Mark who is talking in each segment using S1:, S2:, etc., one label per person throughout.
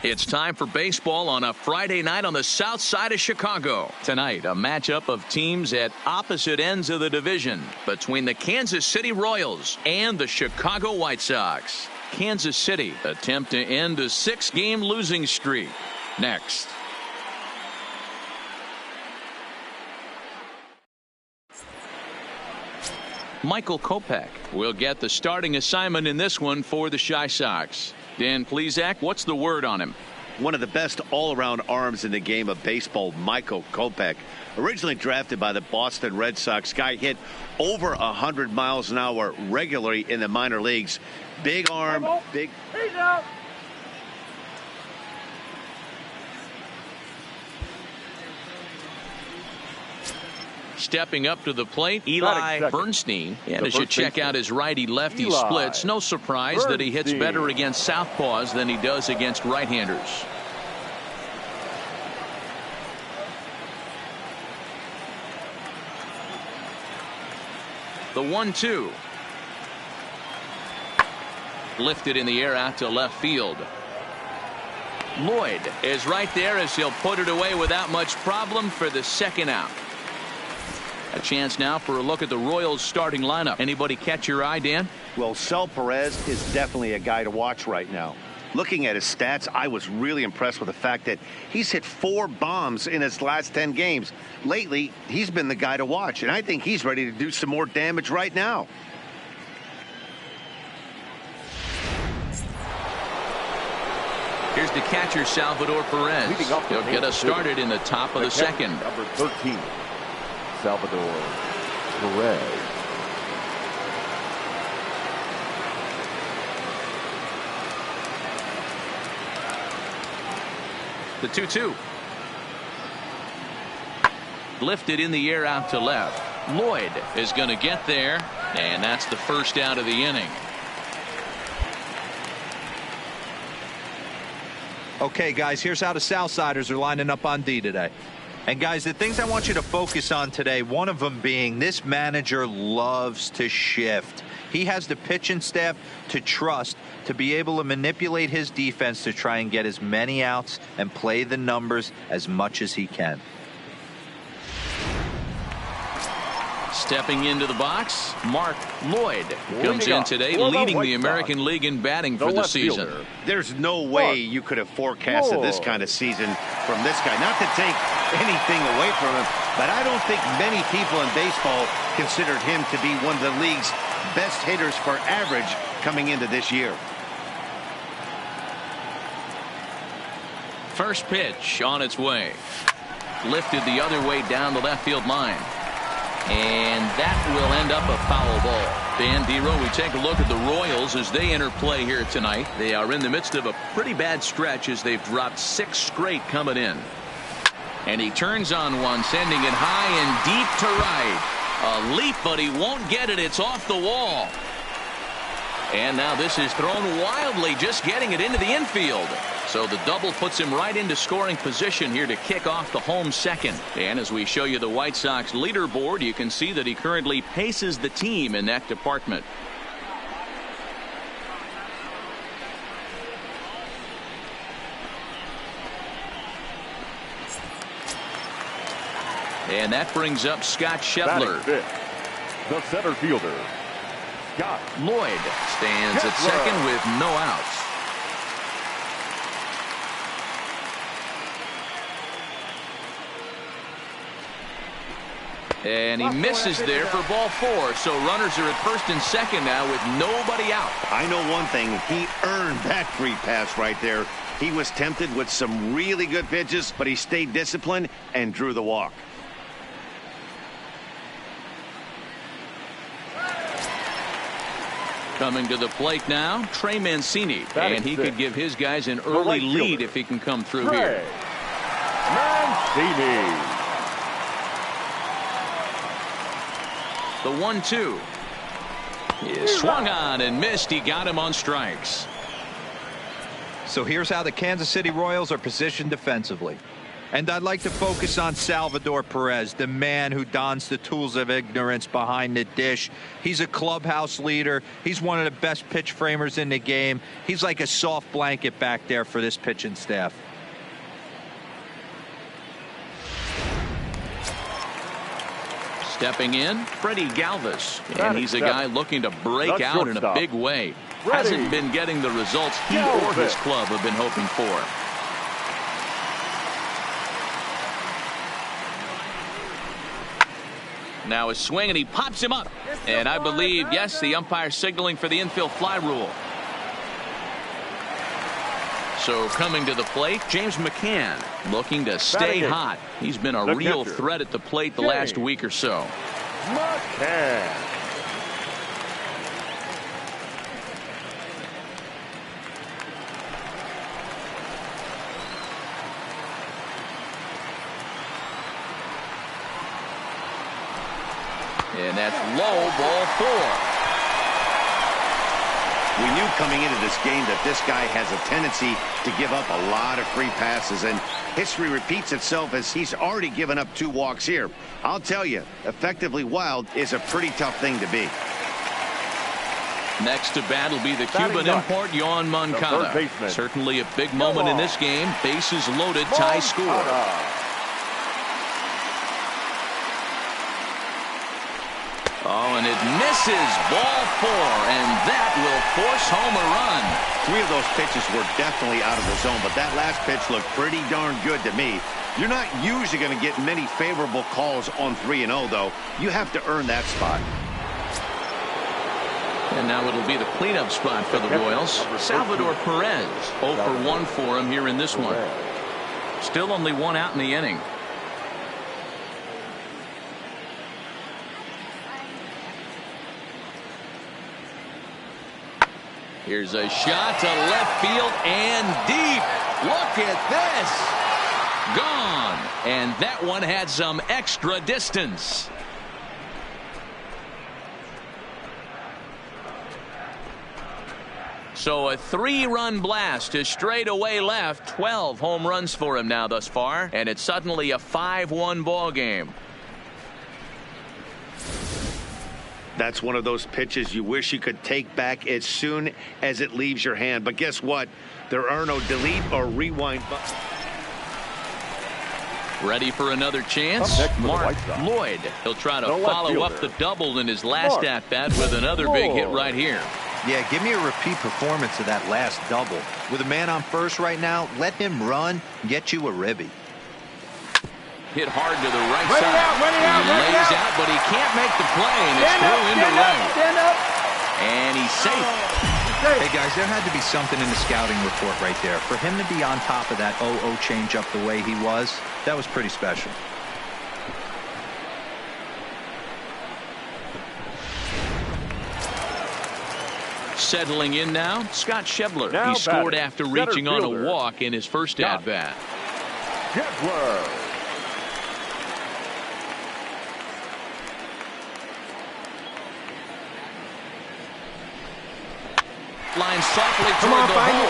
S1: It's time for baseball on a Friday night on the south side of Chicago. Tonight, a matchup of teams at opposite ends of the division between the Kansas City Royals and the Chicago White Sox. Kansas City attempt to end a 6-game losing streak. Next. Michael Kopech will get the starting assignment in this one for the Chi Sox. Dan Plesac, what's the word on him?
S2: One of the best all-around arms in the game of baseball, Michael Kopech. Originally drafted by the Boston Red Sox, guy hit over 100 miles an hour regularly in the minor leagues. Big arm, big.
S1: Stepping up to the plate, Eli Bernstein. And as you check out his righty-lefty splits, no surprise that he hits better against southpaws than he does against right-handers. The 1-2. Lifted in the air out to left field. Lloyd is right there as he'll put it away without much problem for the second out. A chance now for a look at the Royals starting lineup. Anybody catch your eye, Dan?
S2: Well, Sel Perez is definitely a guy to watch right now. Looking at his stats, I was really impressed with the fact that he's hit 4 bombs in his last 10 games. Lately, he's been the guy to watch, and I think he's ready to do some more damage right now.
S1: Here's the catcher, Salvador Perez. He'll get us started in the top of the second.
S3: Number 13. Salvador Perez.
S1: The 2-2. Lifted in the air out to left. Lloyd is going to get there, and that's the first out of the inning.
S4: Okay, guys, here's how the Southsiders are lining up on D today. And guys, the things I want you to focus on today, one of them being this manager loves to shift. He has the pitching staff to trust to be able to manipulate his defense to try and get as many outs and play the numbers as much as he can.
S1: Stepping into the box, Mark Lloyd comes in today leading the American League in batting for the season.
S2: There's no way you could have forecasted this kind of season from this guy. Not to take anything away from him, but I don't think many people in baseball considered him to be one of the league's best hitters for average coming into this year.
S1: First pitch on its way. Lifted the other way down the left field line. And that will end up a foul ball. Dan Dero, we take a look at the Royals as they enter play here tonight. They are in the midst of a pretty bad stretch as they've dropped 6 straight coming in. And he turns on one, sending it high and deep to right. A leap, but he won't get it. It's off the wall. And now this is thrown wildly, just getting it into the infield. So the double puts him right into scoring position here to kick off the home second. And as we show you the White Sox leaderboard, you can see that he currently paces the team in that department. And that brings up Scott Schebler.
S3: The center fielder, Scott
S1: Lloyd stands at second with no outs. And he misses there for ball 4. So runners are at first and second now with nobody out.
S2: I know one thing. He earned that free pass right there. He was tempted with some really good pitches, but he stayed disciplined and drew the walk.
S1: Coming to the plate now, Trey Mancini. And he could give his guys an early lead if he can come through here.
S3: Mancini.
S1: The 1-2 is swung on and missed. He got him on strikes.
S4: So here's how the Kansas City Royals are positioned defensively. And I'd like to focus on Salvador Perez, the man who dons the tools of ignorance behind the dish. He's a clubhouse leader. He's one of the best pitch framers in the game. He's like a soft blanket back there for this pitching staff.
S1: Stepping in, Freddie Galvis. And he's a guy looking to break out in a big way. Hasn't been getting the results he or his club have been hoping for. Now a swing, and he pops him up. And I believe, yes, the umpire signaling for the infield fly rule. So coming to the plate, James McCann looking to stay hot. He's been a real threat at the plate the last week or so.
S3: McCann.
S1: And that's low, ball 4.
S2: We knew coming into this game that this guy has a tendency to give up a lot of free passes, and history repeats itself as he's already given up 2 walks here. I'll tell you, effectively wild is a pretty tough thing to be.
S1: Next to bat will be the Cuban import, Yoan Moncada. Certainly a big moment in this game. Bases loaded, tie score. Oh, and it misses, ball 4, and that will force home a run.
S2: 3 of those pitches were definitely out of the zone, but that last pitch looked pretty darn good to me. You're not usually going to get many favorable calls on 3-0, though. You have to earn that spot.
S1: And now it'll be the cleanup spot for the Royals. Salvador Perez, 0 for 1 for him here in this one. Still only 1 out in the inning. Here's a shot to left field and deep. Look at this. Gone. And that one had some extra distance. So a 3-run blast to straightaway left. 12 home runs for him now thus far. And it's suddenly a 5-1 ball game.
S2: That's one of those pitches you wish you could take back as soon as it leaves your hand. But guess what? There are no delete or rewind buttons.
S1: Ready for another chance? Mark Lloyd. He'll try to follow up the double in his last at-bat with another big hit right here.
S4: Yeah, give me a repeat performance of that last double. With a man on first right now, let him run, get you a ribby.
S1: Hit hard to the right side. He lays out, but he can't make the play, and it's through into right. And he's safe.
S4: Hey, guys, there had to be something in the scouting report right there. For him to be on top of that 0-0 changeup the way he was, that was pretty special.
S1: Settling in now, Scott Schebler. He scored after reaching on a walk in his first at-bat.
S3: Schebler.
S1: Line softly toward the hole.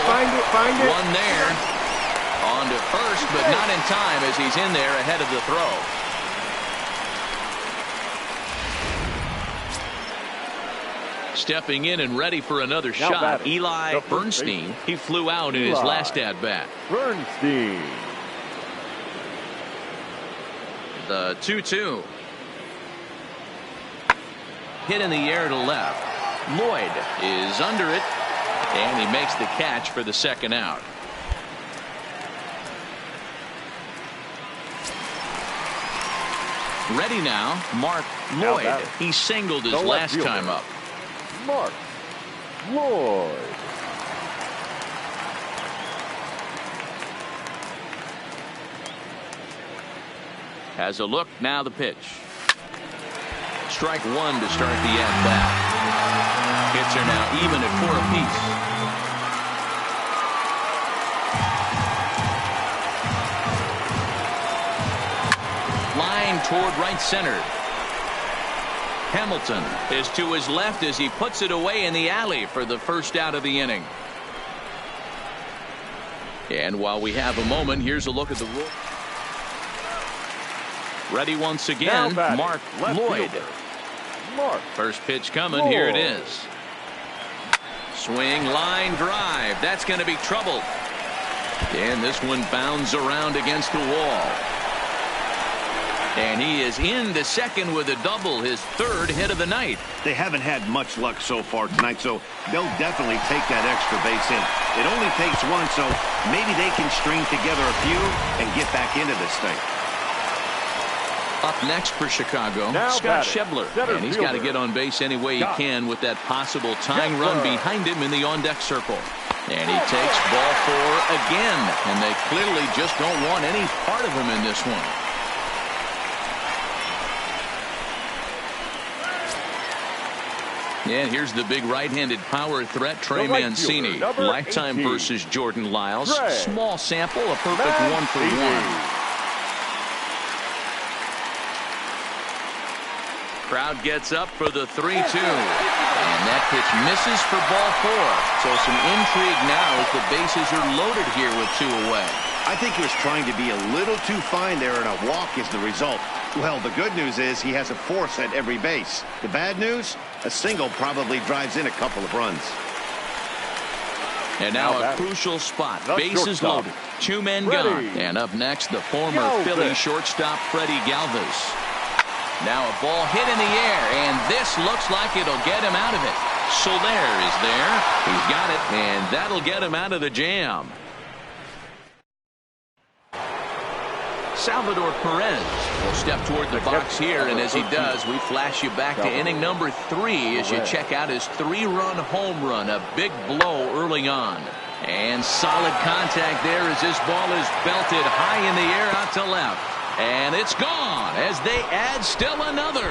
S1: Find it. One there. On to first, but not in time as he's in there ahead of the throw. Stepping in and ready for another shot, Eli Bernstein. He flew out in his last at-bat.
S3: Bernstein.
S1: The 2-2. Hit in the air to left. Lloyd is under it, and he makes the catch for the second out. Ready now, Mark Lloyd. He singled his last time up.
S3: Mark Lloyd.
S1: Has a look, now the pitch. Strike 1 to start the at-bat. Hits are now even at 4 apiece. Line toward right center. Hamilton is to his left as he puts it away in the alley for the first out of the inning. And while we have a moment, here's a look at the rule. Ready once again, Mark Lloyd. First pitch coming. Here it is. Swing, line drive. That's going to be trouble. And this one bounds around against the wall. And he is into second with a double, his third hit of the night.
S2: They haven't had much luck so far tonight, so they'll definitely take that extra base hit. It only takes one, so maybe they can string together a few and get back into this thing.
S1: Up next for Chicago,
S3: Now
S1: Scott
S3: batting,
S1: Schebler.
S3: center
S1: And he's got to
S3: fielder.
S1: get on base any way he can with that possible tying run behind him in the on-deck circle. And he takes ball 4 again. And they clearly just don't want any part of him in this one. And here's the big right-handed power threat, Trey Mancini. Lifetime
S3: 18.
S1: versus Jordan Lyles.
S3: Trey
S1: Small sample, a perfect 1-for-1. Crowd gets up for the 3-2. And that pitch misses for ball 4. So some intrigue now as the bases are loaded here with 2 away.
S2: I think he was trying to be a little too fine there, and a walk is the result. Well, the good news is he has a force at every base. The bad news, a single probably drives in a couple of runs.
S1: And now a crucial spot. Bases loaded. 2 men gone. And up next, the former Philly shortstop Freddie Galvis. Now a ball hit in the air, and this looks like it'll get him out of it. Soler is there. He's got it, and that'll get him out of the jam. Salvador Perez will step toward the box here, and as he does, we flash you back to inning number 3 as you check out his 3-run home run, a big blow early on. And solid contact there as this ball is belted high in the air out to left. And it's gone as they add still another.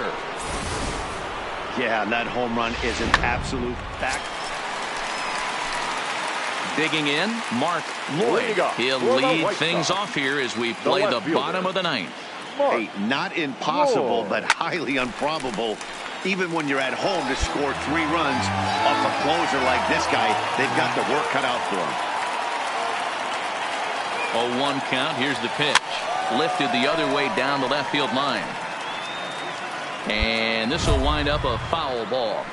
S2: Yeah, that home run is an absolute fact.
S1: Digging in, Mark Lloyd. He'll lead things off here as we play the bottom of the 9th.
S2: Hey, not impossible, but highly improbable. Even when you're at home to score 3 runs off a closer like this guy, they've got the work cut out for him.
S1: 0-1 count. Here's the pitch. Lifted the other way down the left field line. And this will wind up a foul ball.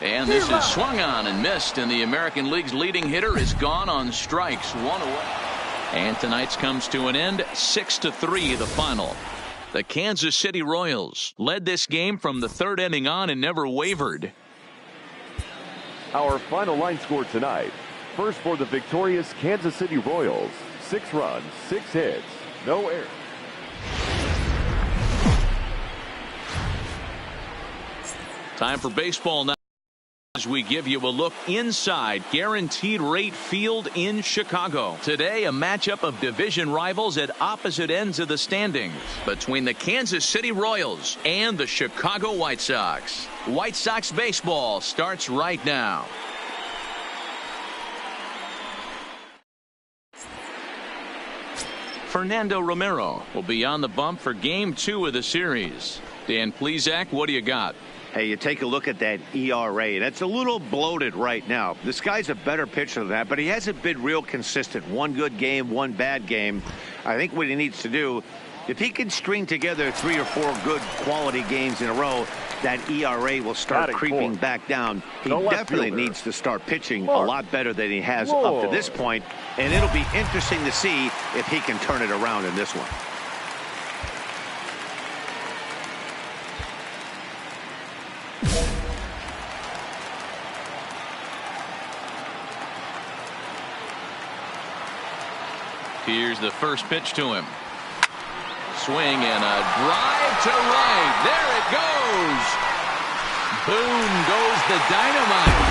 S1: And this is swung on and missed, and the American League's leading hitter is gone on strikes. 1 away. And tonight's comes to an end. 6-3 the final. The Kansas City Royals led this game from the 3rd inning on and never wavered.
S3: Our final line score tonight. First for the victorious Kansas City Royals. 6 runs, 6 hits, no errors.
S1: Time for baseball now, as we give you a look inside Guaranteed Rate Field in Chicago. Today, a matchup of division rivals at opposite ends of the standings between the Kansas City Royals and the Chicago White Sox. White Sox baseball starts right now. Fernando Romero will be on the bump for Game 2 of the series. Dan Plesac, what do you got?
S2: Hey, you take a look at that ERA. That's a little bloated right now. This guy's a better pitcher than that, but he hasn't been real consistent. 1 good game, 1 bad game. I think what he needs to do, if he can string together 3 or 4 good quality games in a row, that ERA will start creeping back down. He definitely needs to start pitching a lot better than he has up to this point, and it'll be interesting to see if he can turn it around in this one.
S1: Here's the first pitch to him. Swing and a drive to right. There it goes. Boom goes the dynamite.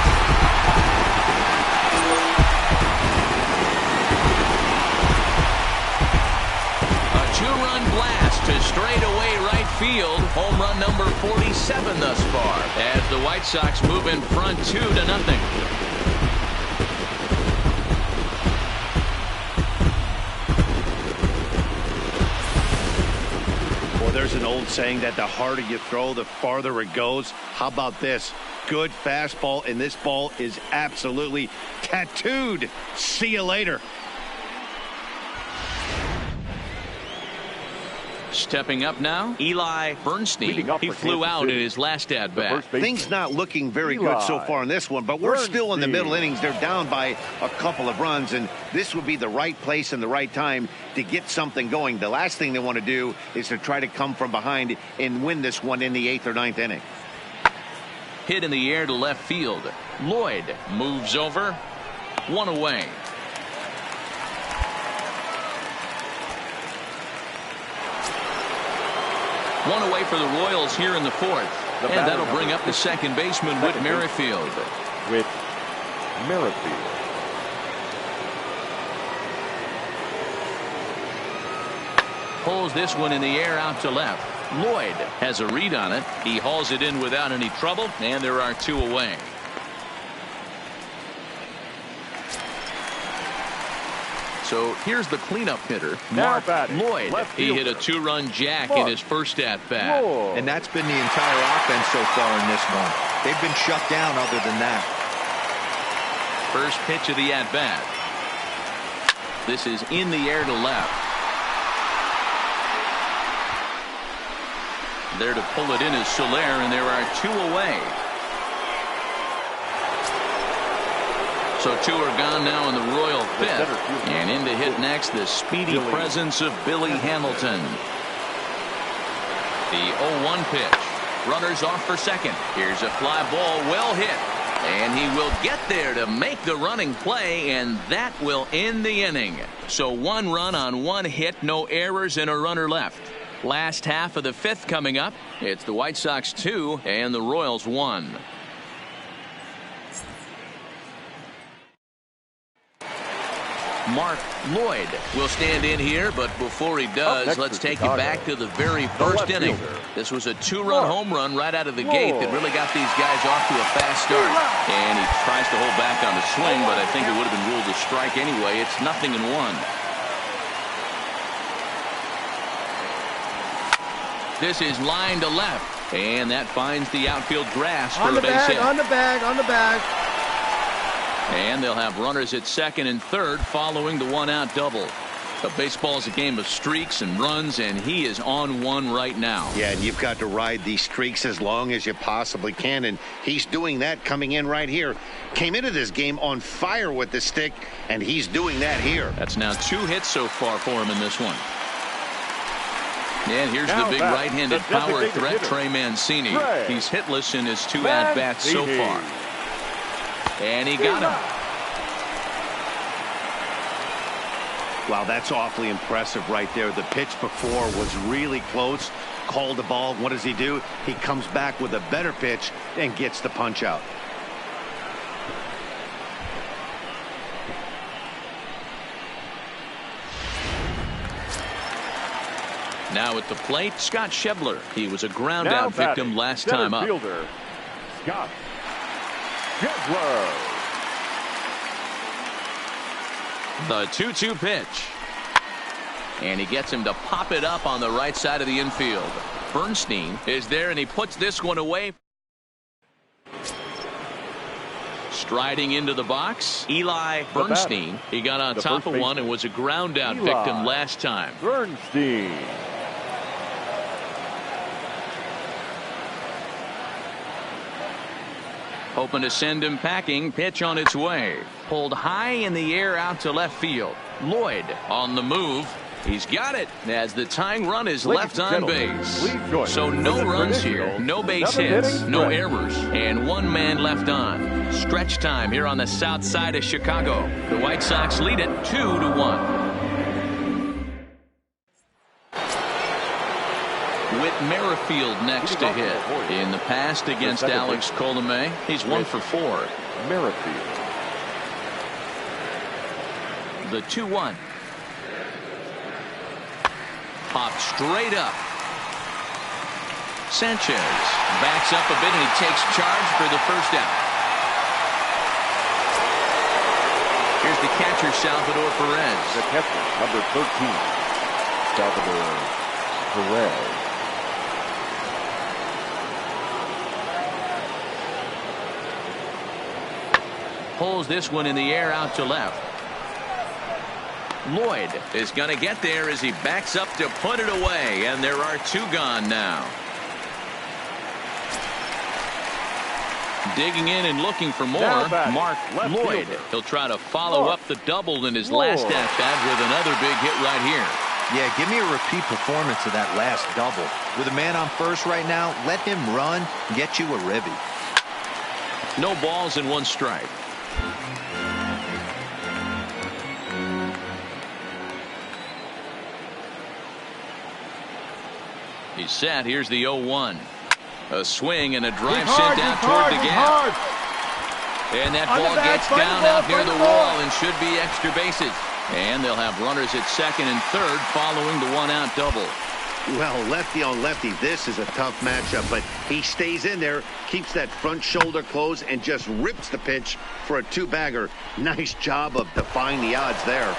S1: A 2-run blast to straightaway right field. Home run number 47 thus far, as the White Sox move in front 2-0.
S2: There's an old saying that the harder you throw, the farther it goes. How about this? Good fastball, and this ball is absolutely tattooed. See you later.
S1: Stepping up now, Eli Bernstein. He flew out in his last at-bat.
S2: Things not looking very good so far in this one, but we're still in the middle innings. They're down by a couple of runs, and this would be the right place and the right time to get something going. The last thing they want to do is to try to come from behind and win this one in the 8th or 9th inning.
S1: Hit in the air to left field. Lloyd moves over. One away. One away for the Royals here in the 4th. And that'll bring up the second baseman, Whit Merrifield.
S3: Whit Merrifield.
S1: Pulls this one in the air out to left. Lloyd has a read on it. He hauls it in without any trouble, and there are 2 away. So here's the cleanup hitter, Mark Lloyd. He hit a 2-run jack in his first at-bat.
S4: And that's been the entire offense so far in this one. They've been shut down other than that.
S1: First pitch of the at-bat. This is in the air to left. There to pull it in is Soler, and there are 2 away. So 2 are gone now in the Royal 5th. And in to hit next, the speedy presence of Billy Hamilton. The 0-1 pitch. Runners off for second. Here's a fly ball, well hit. And he will get there to make the running play, and that will end the inning. So 1 run on 1 hit, no errors, and a runner left. Last half of the 5th coming up. It's the White Sox 2 and the Royals 1. Mark Lloyd will stand in here, but before he does, let's take you back to the very first inning. This was a 2-run home run right out of the gate that really got these guys off to a fast start. And he tries to hold back on the swing, but I think it would have been ruled a strike anyway. It's 0-1. This is line to left, and that finds the outfield grass for a base hit.
S5: On the bag.
S1: And they'll have runners at second and third following the 1-out double. But baseball's a game of streaks and runs, and he is on one right now.
S2: Yeah, and you've got to ride these streaks as long as you possibly can, and he's doing that coming in right here. Came into this game on fire with the stick, and he's doing that here.
S1: That's now 2 hits so far for him in this one. And here's the big right-handed power threat, Trey Mancini. He's hitless in his 2 at-bats so far. And he got him.
S2: Wow, that's awfully impressive right there. The pitch before was really close. Called the ball. What does he do? He comes back with a better pitch and gets the punch out.
S1: Now at the plate, Scott Schebler. He was a ground-out victim last time up.
S3: Scott Schebler.
S1: The 2-2 pitch. And he gets him to pop it up on the right side of the infield. Bernstein is there, and he puts this one away. Striding into the box, Eli Bernstein. He got on top of one and was a ground-out victim last time.
S3: Bernstein.
S1: Hoping to send him packing. Pitch on its way. Pulled high in the air out to left field. Lloyd on the move. He's got it as the tying run is left on base. So no runs here, no base hits, no errors, and 1 man left on. Stretch time here on the south side of Chicago. The White Sox lead it 2-1. Whit Merrifield next to hit. In the past against Alex Colomé, he's 1 for 4.
S3: Merrifield.
S1: The 2-1. Popped straight up. Sanchez backs up a bit, and he takes charge for the first out. Here's the catcher, Salvador Perez.
S3: The catcher, number 13, Salvador Perez.
S1: pulls this one in the air out to left. Lloyd is going to get there as he backs up to put it away, and there are 2 gone now. Digging in and looking for more, Mark Lloyd. He'll try to follow up the double in his last at-bat with another big hit right here.
S4: Yeah, give me a repeat performance of that last double. With a man on first right now, let him run and get you a ribby.
S1: No balls and 1 strike. He's set. Here's the 0-1. A swing and a drive sent out toward the gap. And that ball gets down out near the wall and should be extra bases. And they'll have runners at second and third following the 1-out double.
S2: Well, lefty on lefty, this is a tough matchup, but he stays in there, keeps that front shoulder closed, and just rips the pitch for a 2-bagger. Nice job of defying the odds there.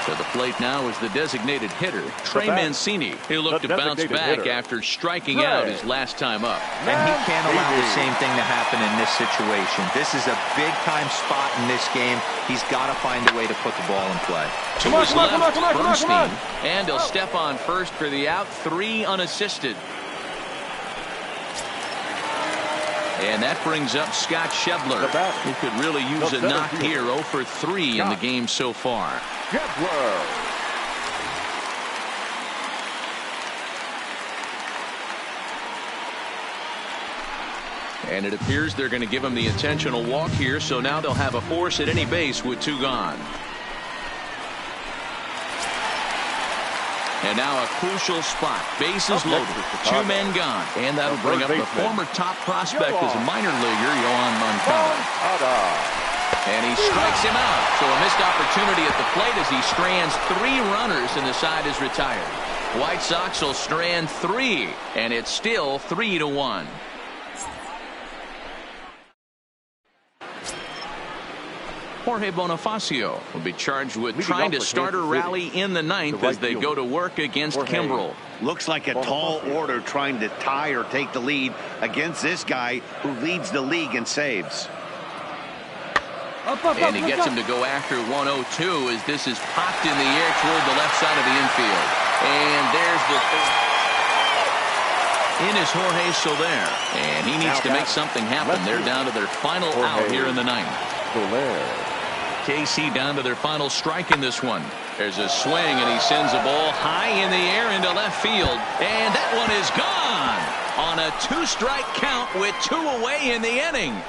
S1: To the plate now is the designated hitter, Trey Mancini. He'll look to bounce back after striking out his last time up.
S4: And he can't allow the same thing to happen in this situation. This is a big-time spot in this game. He's got to find a way to put the ball in play.
S1: To his left, Bernstein. And he'll step on first for the out, 3 unassisted. And that brings up Scott Schebler, who could really use a knock here. 0 for 3 in the game so far. And it appears they're going to give him the intentional walk here, so now they'll have a force at any base with 2 gone. And now a crucial spot. Bases loaded. 2 men gone. And that'll bring up the former top prospect as a minor leaguer, Yohan Moncada. And he strikes him out. So a missed opportunity at the plate as he strands 3 runners and the side is retired. White Sox will strand 3, and it's still 3-1. Jorge Bonifacio will be charged with trying to start a rally in the 9th as they go to work against Kimbrel.
S2: Looks like a tall order trying to tie or take the lead against this guy who leads the league in saves.
S1: And he gets him to go after 102 as this is popped in the air toward the left side of the infield. And there's the in is Jorge Soler. And he needs to make something happen. They're down to their final out here in the 9th. KC down to their final strike in this one. There's a swing and he sends a ball high in the air into left field. And that one is gone on a 2-strike count with 2 away in the inning.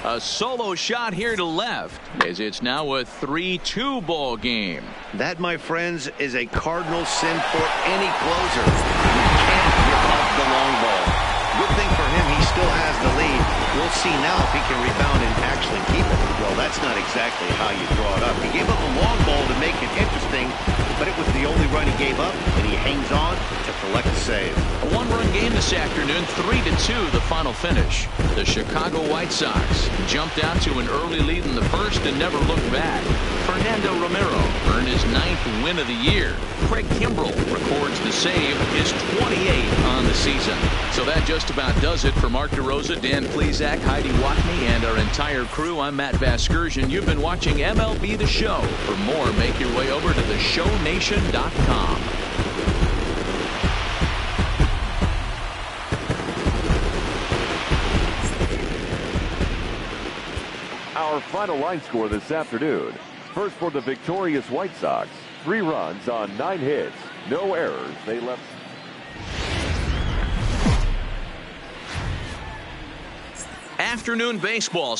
S1: A solo shot here to left as it's now a 3-2 ball game.
S2: That, my friends, is a cardinal sin for any closer. You can't give up the long ball. Good thing for him, he still has the lead. We'll see now if he can rebound and actually keep it. Well, that's not exactly how you draw it up. He gave up a long ball to make it interesting, but it was the only run he gave up, and he hangs on to collect a save.
S1: A 1-run game this afternoon, 3-2 the final finish. The Chicago White Sox jumped out to an early lead in the first and never looked back. Fernando Romero earned his 9th win of the year. Craig Kimbrel records the save, his 28th on the season. So that just about does it for Mark DeRosa, Dan Plesac, Heidi Watney, and our entire crew. I'm Matt Vasgersian. You've been watching MLB The Show. For more, make your way over to theshownation.com.
S3: Our final line score this afternoon. First for the victorious White Sox. 3 runs on 9 hits. No errors. They left.
S1: Afternoon baseball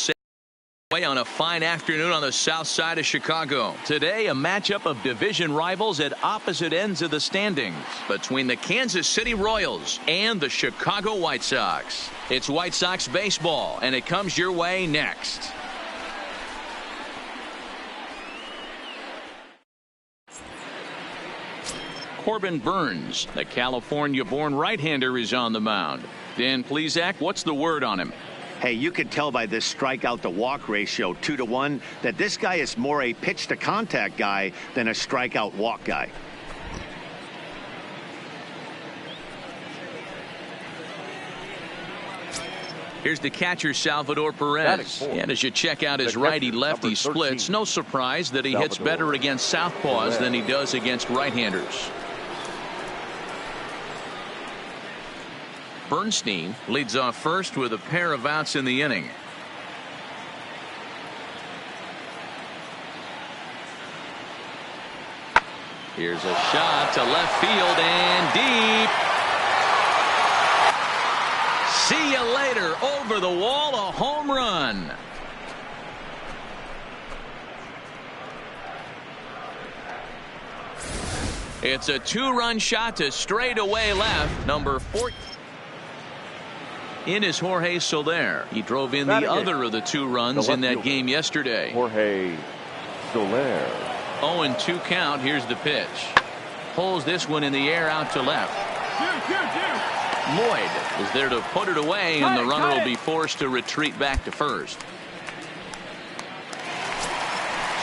S1: on a fine afternoon on the south side of Chicago. Today, a matchup of division rivals at opposite ends of the standings between the Kansas City Royals and the Chicago White Sox. It's White Sox baseball, and it comes your way next. Corbin Burns, the California-born right-hander, is on the mound. Dan Plesac, what's the word on him?
S2: Hey, you could tell by this strikeout to walk ratio 2-to-1 that this guy is more a pitch to contact guy than a strikeout walk guy.
S1: Here's the catcher, Salvador Perez. And as you check out his righty-lefty splits, no surprise that he hits better against southpaws than he does against right-handers. Bernstein leads off first with a pair of outs in the inning. Here's a shot to left field and deep. See you later. Over the wall, a home run. It's a two-run shot to straightaway left. Number 4 in is Jorge Soler. He drove in the other of the 2 runs in that game yesterday.
S3: Jorge Soler.
S1: 0-2 count. Here's the pitch. Pulls this one in the air out to left. Lloyd is there to put it away, and the runner will be forced to retreat back to first.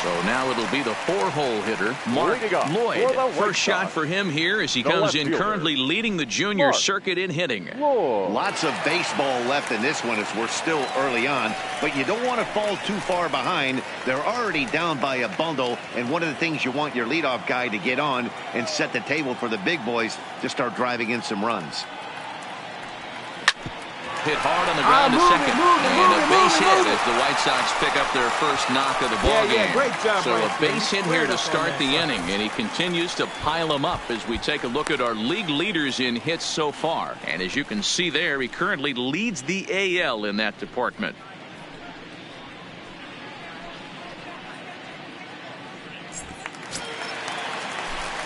S1: So now it'll be the 4-hole hitter, Mark Lloyd. First shot for him here as he comes in currently leading the junior circuit in hitting.
S2: Lots of baseball left in this one as we're still early on, but you don't want to fall too far behind. They're already down by a bundle, and one of the things you want your leadoff guy to get on and set the table for the big boys to start driving in some runs.
S1: Hit hard on the ground to second, and a base hit as the White Sox pick up their first knock of the ballgame. So a base hit here to start the inning, and he continues to pile them up as we take a look at our league leaders in hits so far. And as you can see there, he currently leads the AL in that department.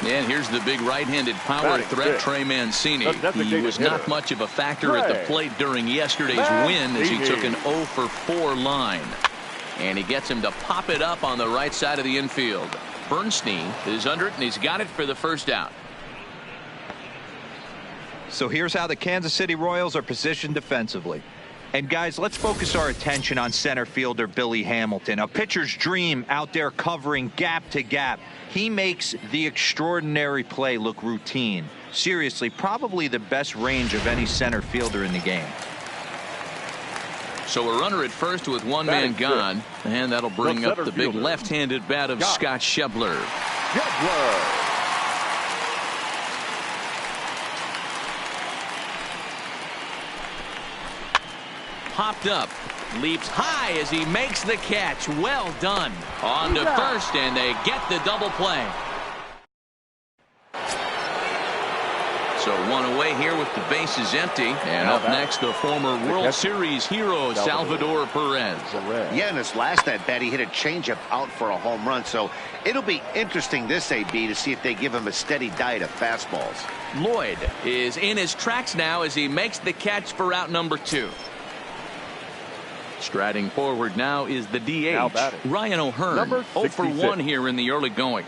S1: And here's the big right-handed power threat, Trey Mancini. He was not much of a factor at the plate during yesterday's win as he took an 0 for 4 line. And he gets him to pop it up on the right side of the infield. Bernstein is under it, and he's got it for the first out.
S4: So here's how the Kansas City Royals are positioned defensively. And guys, let's focus our attention on center fielder Billy Hamilton, a pitcher's dream out there covering gap to gap. He makes the extraordinary play look routine. Seriously, probably the best range of any center fielder in the game.
S1: So a runner at first with one man gone, and that'll bring up the big left-handed bat of Scott Schebler. Popped up, leaps high as he makes the catch. Well done. On to first, and they get the double play. So one away here with the bases empty. And up next, the former World Series hero, Salvador Perez.
S2: Yeah, in his last at bat, he hit a changeup out for a home run. So it'll be interesting this AB to see if they give him a steady diet of fastballs.
S1: Lloyd is in his tracks now as he makes the catch for out number 2. Striding forward now is the DH, Ryan O'Hearn. 0 for 1 here in the early going.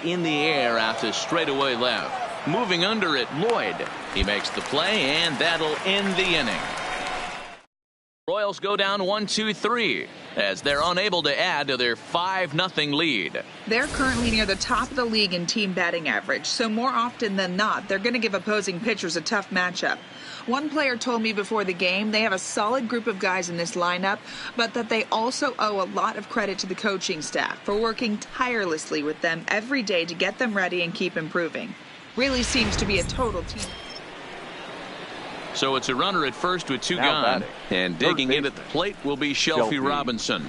S1: In the air out to straightaway left. Moving under it, Lloyd. He makes the play, and that'll end the inning. Royals go down 1-2-3 as they're unable to add to their 5-0 lead.
S5: They're currently near the top of the league in team batting average, so more often than not, they're going to give opposing pitchers a tough matchup. One player told me before the game they have a solid group of guys in this lineup, but that they also owe a lot of credit to the coaching staff for working tirelessly with them every day to get them ready and keep improving. Really seems to be a total team.
S1: So it's a runner at first with 2 gone, and digging in at the plate will be Shelby Robinson.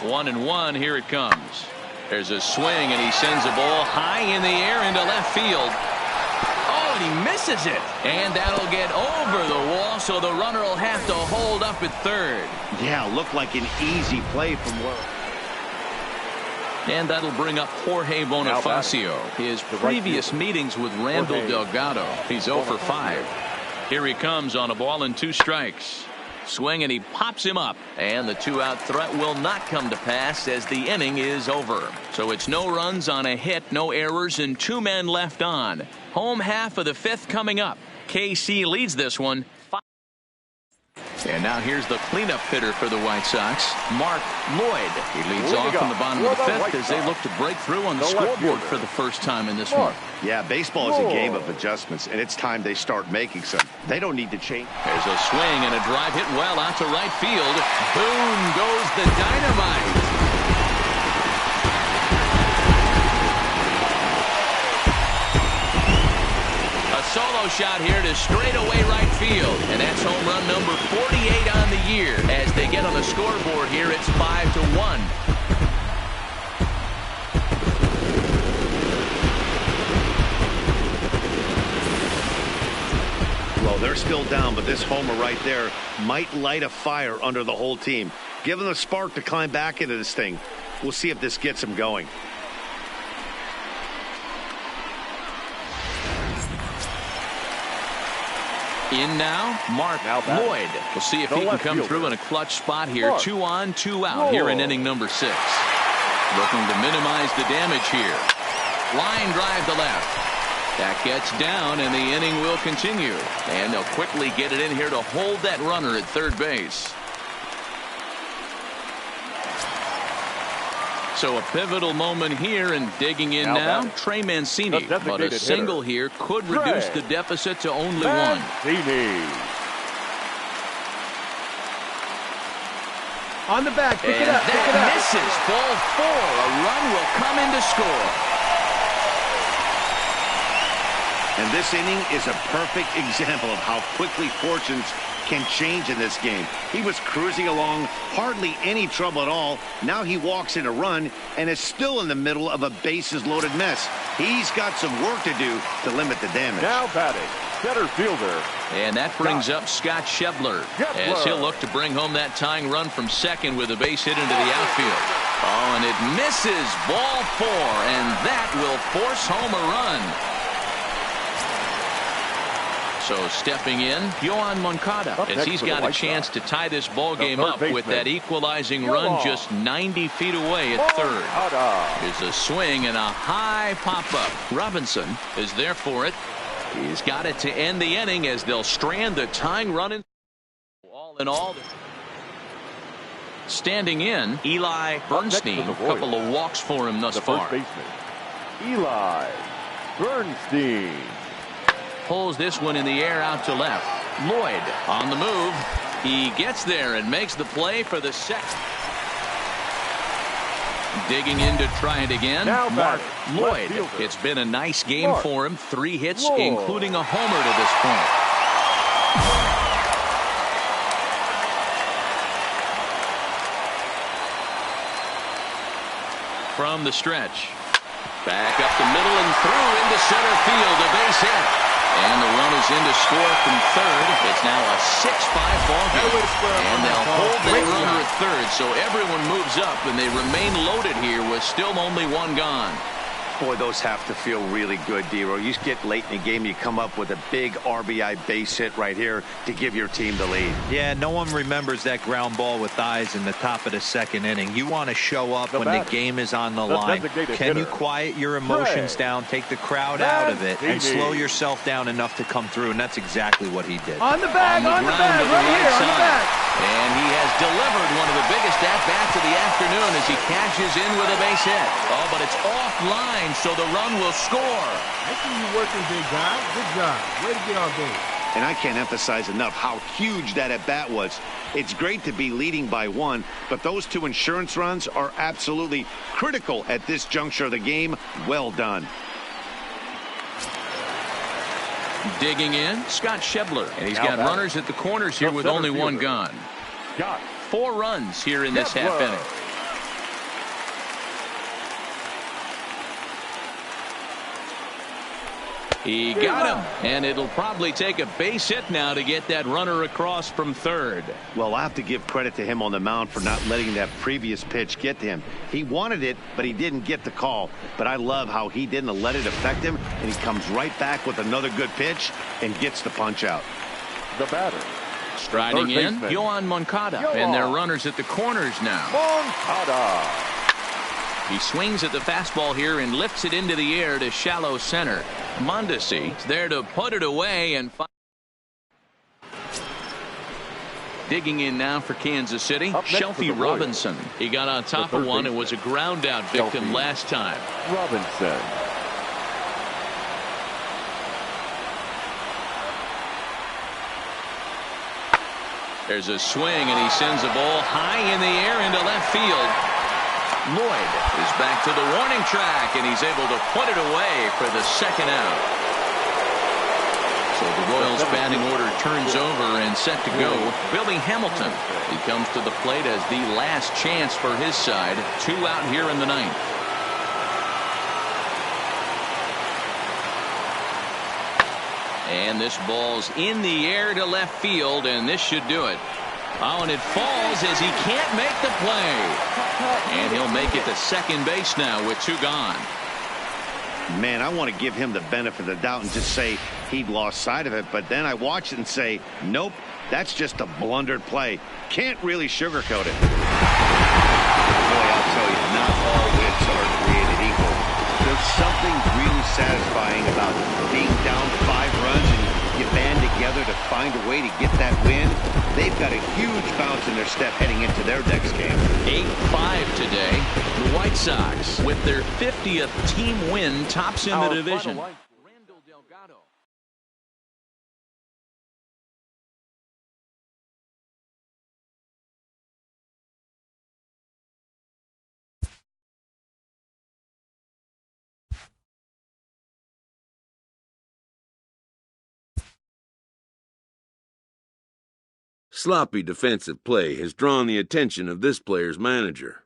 S1: 1-1, here it comes. There's a swing, and he sends a ball high in the air into left field. Oh, and he misses it. And that'll get over the wall, so the runner will have to hold up at third.
S2: Yeah, looked like an easy play from where.
S1: And that'll bring up Jorge Bonifacio. His previous meetings with Randall Delgado. He's 0 for 5. Here he comes on a ball and 2 strikes. Swing, and he pops him up. And the 2-out threat will not come to pass as the inning is over. So it's no runs on a hit, no errors, and 2 men left on. Home half of the 5th coming up. KC leads this one. And now here's the cleanup hitter for the White Sox, Mark Lloyd. He leads off in the bottom of the 5th as they look to break through on the scoreboard for the first time in this one.
S2: Yeah, baseball is a game of adjustments, and it's time they start making some. They don't need to change.
S1: There's a swing and a drive hit well out to right field. Boom goes the dynamite. Solo shot here to straightaway right field, and that's home run number 48 on the year. As they get on the scoreboard here, it's 5-1.
S2: Well, they're still down, but this homer right there might light a fire under the whole team. Give them a spark to climb back into this thing. We'll see if this gets them going.
S1: In now, Mark Lloyd. We'll see if he can come through in a clutch spot here. 2 on, 2 out here in inning number 6. Looking to minimize the damage here. Line drive to left. That gets down, and the inning will continue. And they'll quickly get it in here to hold that runner at third base. So a pivotal moment here, and digging in now, Trey Mancini. But a single here could reduce the deficit to only 1.
S6: On the back, pick it up.
S1: That misses. Ball 4. A run will come in to score.
S2: And this inning is a perfect example of how quickly fortunes can change in this game. He was cruising along, hardly any trouble at all. Now he walks in a run and is still in the middle of a bases-loaded mess. He's got some work to do to limit the damage.
S3: Now batting, center fielder.
S1: And that brings up Scott Schebler as he'll look to bring home that tying run from second with a base hit into the outfield. Oh, and it misses. Ball 4, and that will force home a run. So stepping in, Yohan Moncada, as he's got a chance to tie this ball game up with that equalizing run just 90 feet away at third. Here's a swing and a high pop-up. Robinson is there for it. He's got it to end the inning as they'll strand the tying run in. All in all, standing in, Eli Bernstein. A couple of walks for him thus far.
S3: Eli Bernstein
S1: pulls this one in the air out to left. Lloyd on the move. He gets there and makes the play for the second. Digging in to try it again. Mark Lloyd. It's been a nice game for him. 3 hits, including a homer to this point. From the stretch. Back up the middle and through into center field. A base hit. And the run is in to score from third. It's now a 6-5 ball game. And they'll hold that runner at third, so everyone moves up, and they remain loaded here with still only 1 gone.
S2: Boy, those have to feel really good, D-Row. You get late in the game, you come up with a big RBI base hit right here to give your team the lead.
S4: Yeah, no one remembers that ground ball with eyes in the top of the second inning. You want to show up when the game is on the line. Can you quiet your emotions down, take the crowd out of it, and slow yourself down enough to come through? And that's exactly what he did.
S6: On the bag, right here, on the bag.
S1: And he has delivered one of the biggest at-bats of the afternoon as he cashes in with a base hit. Oh, but it's offline, so the run will score.
S6: I see you working, big guy. Good job. Way to get on base.
S2: And I can't emphasize enough how huge that at-bat was. It's great to be leading by 1, but those 2 insurance runs are absolutely critical at this juncture of the game. Well done.
S1: Digging in, Scott Schebler. And he's got runners at the corners here with only 1 gone. 4 runs here in this half inning. He got him, and it'll probably take a base hit now to get that runner across from third.
S2: Well, I have to give credit to him on the mound for not letting that previous pitch get to him. He wanted it, but he didn't get the call. But I love how he didn't let it affect him, and he comes right back with another good pitch and gets the punch out.
S3: The batter,
S1: Striding in, Yoan Moncada. And they're runners at the corners now.
S3: Moncada.
S1: He swings at the fastball here and lifts it into the air to shallow center. Mondesi there to put it away. And digging in now for Kansas City, Shelby Robinson. He got on top of one and was a ground out victim last time.
S3: Robinson.
S1: There's a swing and he sends the ball high in the air into left field. Lloyd is back to the warning track and he's able to put it away for the second out. So the Royals batting order turns over and set to go. Billy Hamilton, he comes to the plate as the last chance for his side. 2 out here in the ninth. And this ball's in the air to left field, and this should do it. Oh, and it falls as he can't make the play. And he'll make it to second base now with 2 gone.
S2: Man, I want to give him the benefit of the doubt and just say he'd lost sight of it. But then I watch it and say, nope, that's just a blundered play. Can't really sugarcoat it. Boy, I'll tell you, not all hits are created equal. There's something really satisfying about being down 5 runs and you band together to find a way to get that win. They've got a huge bounce in their step heading into their next game.
S1: 8-5 today. The White Sox, with their 50th team win, tops in the division. Randall Delgado.
S7: Sloppy defensive play has drawn the attention of this player's manager.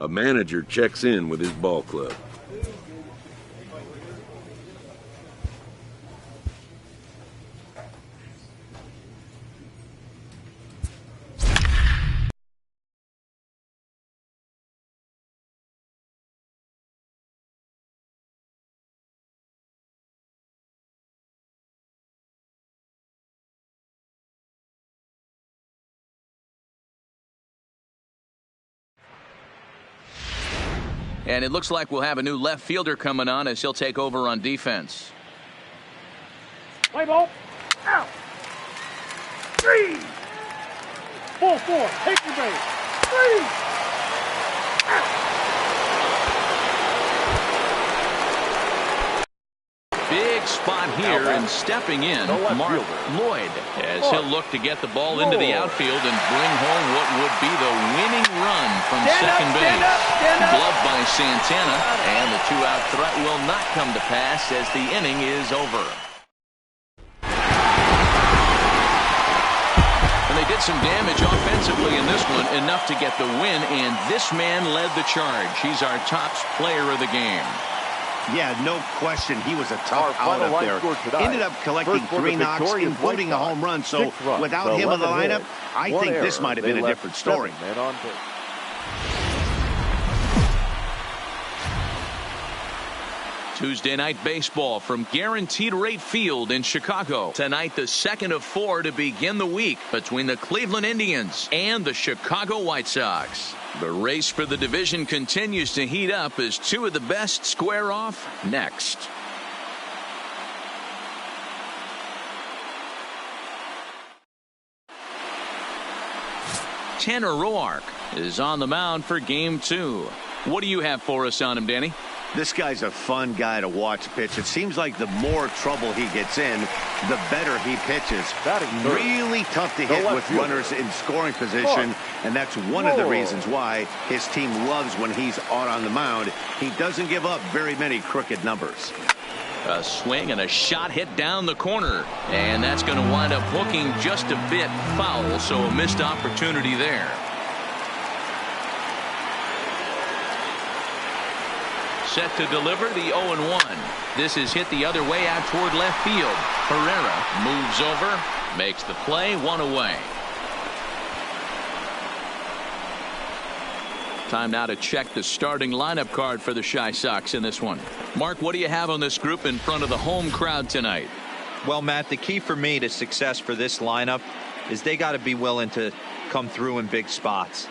S7: A manager checks in with his ball club.
S1: And it looks like we'll have a new left fielder coming on as he'll take over on defense.
S6: Play ball. Out. 3. 4-4. Take your base. 3. Out.
S1: Big spot here and stepping in, Mark Lloyd, as he'll look to get the ball into the outfield and bring home what would be the winning run from second base. Gloved by Santana, and the 2-out threat will not come to pass as the inning is over. And they did some damage offensively in this one, enough to get the win, and this man led the charge. He's our top player of the game.
S2: Yeah, no question. He was a tough out up there. Ended up collecting 3 knocks, including a home run. So without him in the lineup, I think this might have been a different story.
S1: Tuesday night baseball from Guaranteed Rate Field in Chicago. Tonight, the second of 4 to begin the week between the Cleveland Indians and the Chicago White Sox. The race for the division continues to heat up as two of the best square off next. Tanner Roark is on the mound for game 2. What do you have for us on him, Danny?
S2: This guy's a fun guy to watch pitch. It seems like the more trouble he gets in, the better he pitches. Really tough to hit with runners in scoring position, and that's one of the reasons why his team loves when he's out on the mound. He doesn't give up very many crooked numbers.
S1: A swing and a shot hit down the corner, and that's going to wind up hooking just a bit foul, so a missed opportunity there. Set to deliver the 0-1. This is hit the other way out toward left field. Herrera moves over, makes the play, 1 away. Time now to check the starting lineup card for the Chi Sox in this one. Mark, what do you have on this group in front of the home crowd tonight?
S4: Well, Matt, the key for me to success for this lineup is they got to be willing to come through in big spots.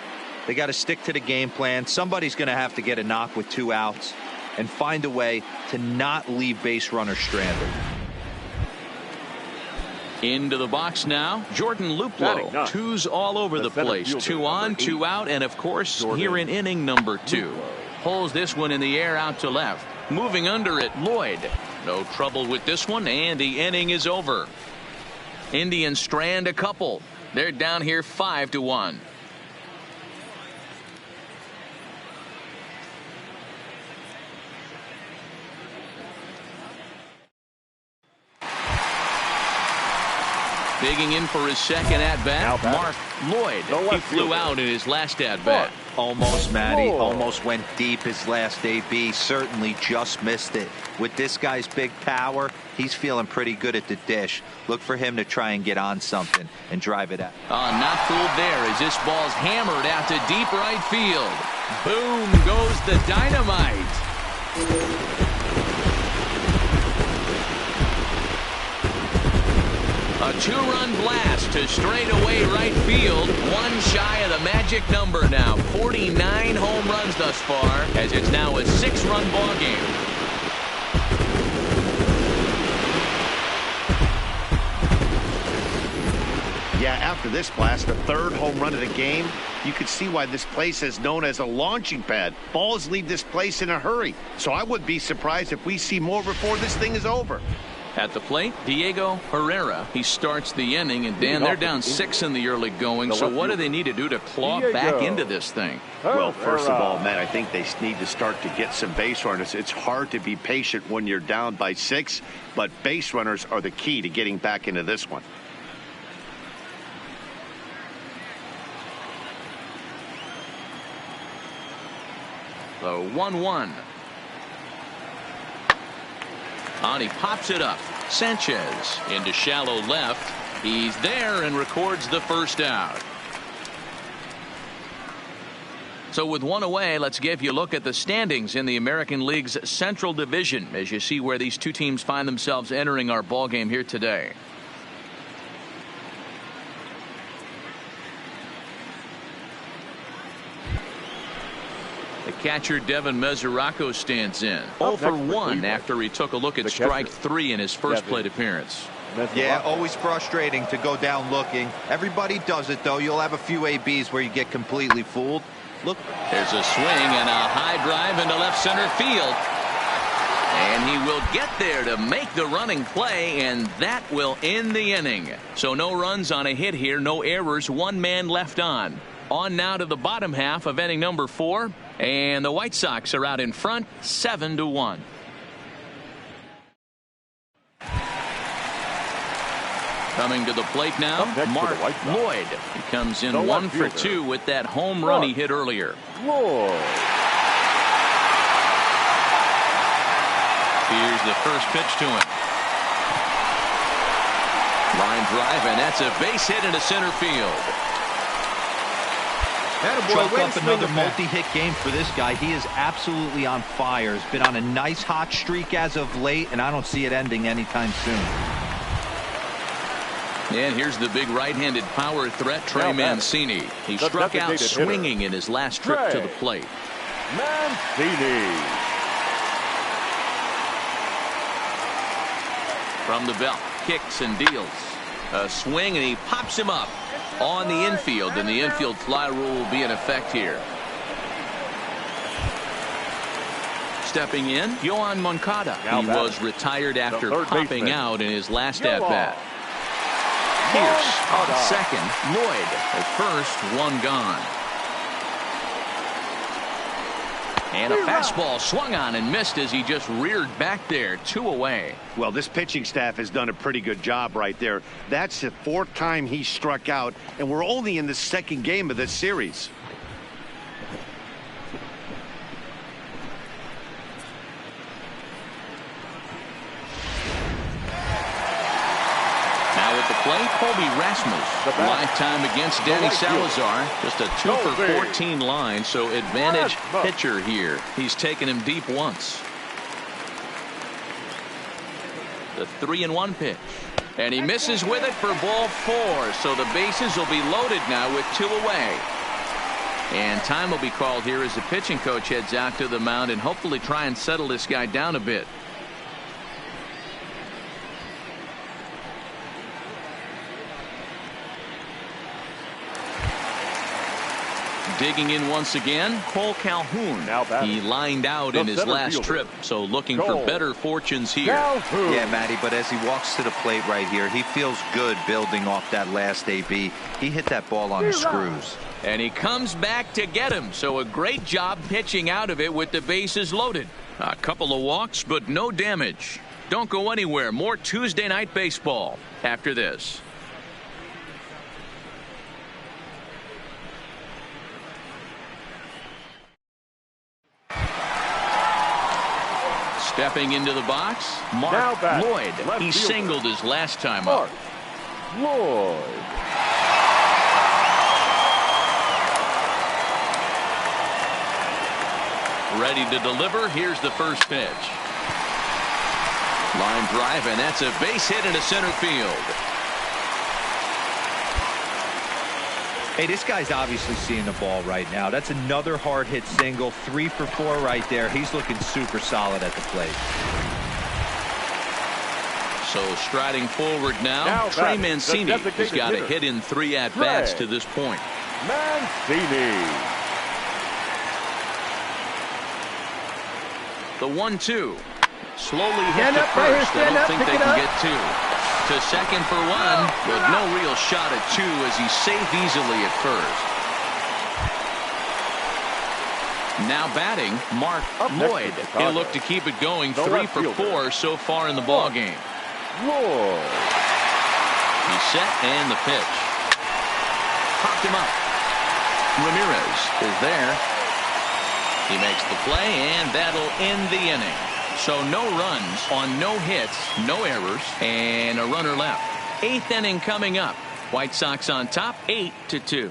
S4: They got to stick to the game plan. Somebody's going to have to get a knock with 2 outs and find a way to not leave base runners stranded.
S1: Into the box now, Jordan Luplow. 2s all over the place. 2 on, 2 out, and of course here in inning number 2. Pulls this one in the air out to left. Moving under it, Lloyd. No trouble with this one, and the inning is over. Indians strand a couple. They're down here 5-1. Digging in for his second at-bat, Mark Lloyd. He flew out in his last at-bat.
S4: Almost, Matty. Almost went deep his last AB. Certainly just missed it. With this guy's big power, he's feeling pretty good at the dish. Look for him to try and get on something and drive it out.
S1: Not fooled there as this ball's hammered out to deep right field. Boom goes the dynamite. A 2-run blast to straightaway right field. 1 shy of the magic number now. 49 home runs thus far, as it's now a 6-run ball game.
S2: Yeah, after this blast, the 3rd home run of the game, you could see why this place is known as a launching pad. Balls leave this place in a hurry. So I wouldn't be surprised if we see more before this thing is over.
S1: At the plate, Diego Herrera. He starts the inning, and Dan, they're down 6 in the early going. So what do they need to do to claw back into this thing?
S2: Well, first of all, Matt, I think they need to start to get some base runners. It's hard to be patient when you're down by 6, but base runners are the key to getting back into this one.
S1: The 1-1. On, he pops it up. Sanchez into shallow left. He's there and records the first out. So with 1 away, let's give you a look at the standings in the American League's Central Division as you see where these two teams find themselves entering our ball game here today. The catcher Devin Mesoraco stands in. 0 for 1 after he took a look at strike 3 in his first plate appearance.
S4: Yeah, always frustrating to go down looking. Everybody does it, though. You'll have a few ABs where you get completely fooled. Look.
S1: There's a swing and a high drive into left center field. And he will get there to make the running play, and that will end the inning. So no runs on a hit here, no errors, 1 man left on. On now to the bottom half of inning number 4. And the White Sox are out in front 7-1. Coming to the plate now, Mark Lloyd. He comes in 1 for 2 with that home run he hit earlier. Here's the first pitch to him. Line drive, and that's a base hit into center field.
S4: Chalk up another multi-hit game for this guy. He is absolutely on fire. He's been on a nice hot streak as of late, and I don't see it ending anytime soon.
S1: And here's the big right-handed power threat, Trey Mancini. He struck out swinging in his last trip to the plate.
S3: Mancini.
S1: From the belt, kicks and deals. A swing, and he pops him up on the infield, and the infield fly rule will be in effect here. Stepping in, Yoán Moncada. He was retired after popping out in his last at-bat. Pierce on second. Lloyd at first, one gone. And a fastball swung on and missed as he just reared back there, 2 away.
S2: Well, this pitching staff has done a pretty good job right there. That's the 4th time he struck out, and we're only in the 2nd game of this series.
S1: Play Colby Rasmus, lifetime against Danny Salazar. Just a 2 for 14 line, so advantage pitcher here. He's taken him deep once. The 3-1 pitch. And he misses with it for ball 4. So the bases will be loaded now with 2 away. And time will be called here as the pitching coach heads out to the mound and hopefully try and settle this guy down a bit. Digging in once again, Cole Calhoun. He lined out in his last trip, so looking for better fortunes here.
S4: Yeah, Matty, but as he walks to the plate right here, he feels good building off that last AB. He hit that ball on the screws.
S1: And he comes back to get him, so a great job pitching out of it with the bases loaded. A couple of walks, but no damage. Don't go anywhere. More Tuesday Night Baseball after this. Stepping into the box, Mark Lloyd. He singled his last time up.
S3: Lloyd.
S1: Ready to deliver. Here's the first pitch. Line drive, and that's a base hit into center field.
S4: Hey, this guy's obviously seeing the ball right now. That's another hard hit single. 3 for 4 right there. He's looking super solid at the plate.
S1: So striding forward now Trey Mancini has got a hit in 3 at-bats to this point.
S3: Mancini.
S1: The 1-2. Slowly hit to first. I don't think they can get 2. To second for 1, but no real shot at 2 as he's safe easily at first. Now batting, Mark Lloyd. He'll look to keep it going. 3 for 4 so far in the ball game.
S3: Lloyd.
S1: He's set, and the pitch. Popped him up. Ramirez is there. He makes the play, and that'll end the inning. So no runs on no hits, no errors, and a runner left. 8th inning coming up. White Sox on top, 8-2.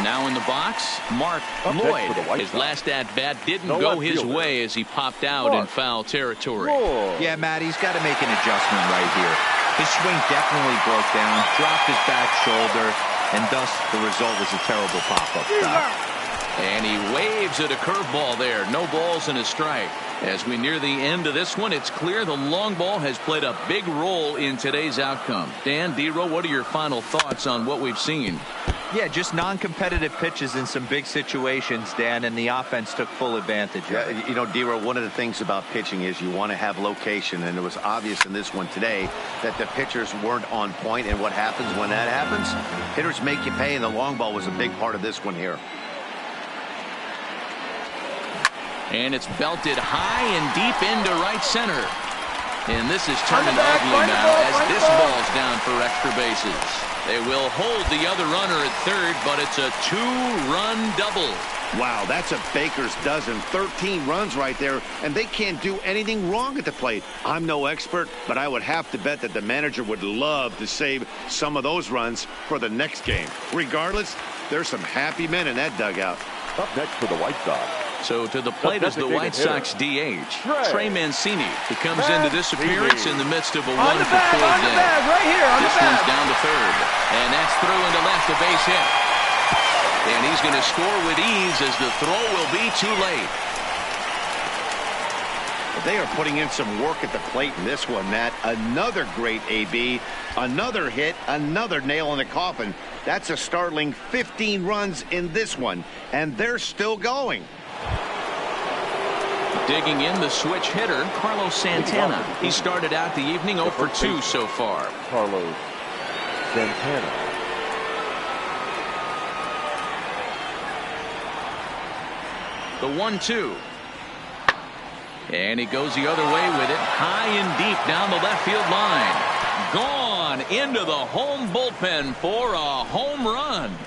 S1: Now in the box, Mark Lloyd. His last at-bat didn't go his way as he popped out in foul territory.
S4: Yeah, Matt, he's got to make an adjustment right here. His swing definitely broke down, dropped his back shoulder, and thus the result was a terrible pop-up stop.
S1: And he waves at a curveball there. No balls and a strike. As we near the end of this one, it's clear the long ball has played a big role in today's outcome. Dan, D-Row, what are your final thoughts on what we've seen?
S4: Yeah, just non-competitive pitches in some big situations, Dan, and the offense took full advantage of it.
S2: Yeah, you know, D-Row, one of the things about pitching is you want to have location, and it was obvious in this one today that the pitchers weren't on point, and what happens when that happens? Hitters make you pay, and the long ball was a big part of this one here.
S1: And it's belted high and deep into right center. And this is turning ugly now as this ball's down for extra bases. They will hold the other runner at third, but it's a 2-run double.
S2: Wow, that's a baker's dozen. 13 runs right there, and they can't do anything wrong at the plate. I'm no expert, but I would have to bet that the manager would love to save some of those runs for the next game. Regardless, there's some happy men in that dugout.
S3: Up next for the White Sox,
S1: So to the plate is the White Sox DH, Trey Mancini, who comes into this appearance in the midst of a 1-for-4 day.
S6: Right here, on
S1: this one's down to third, and that's through into left, a base hit. And he's going to score with ease as the throw will be too late.
S2: They are putting in some work at the plate in this one, Matt. Another great AB, another hit, another nail in the coffin. That's a startling 15 runs in this one, and they're still going.
S1: Digging in, the switch hitter, Carlos Santana. He started out the evening 0 for 2 so far.
S3: Carlos Santana.
S1: The 1-2. And he goes the other way with it, high and deep down the left field line. Gone into the home bullpen for a home run.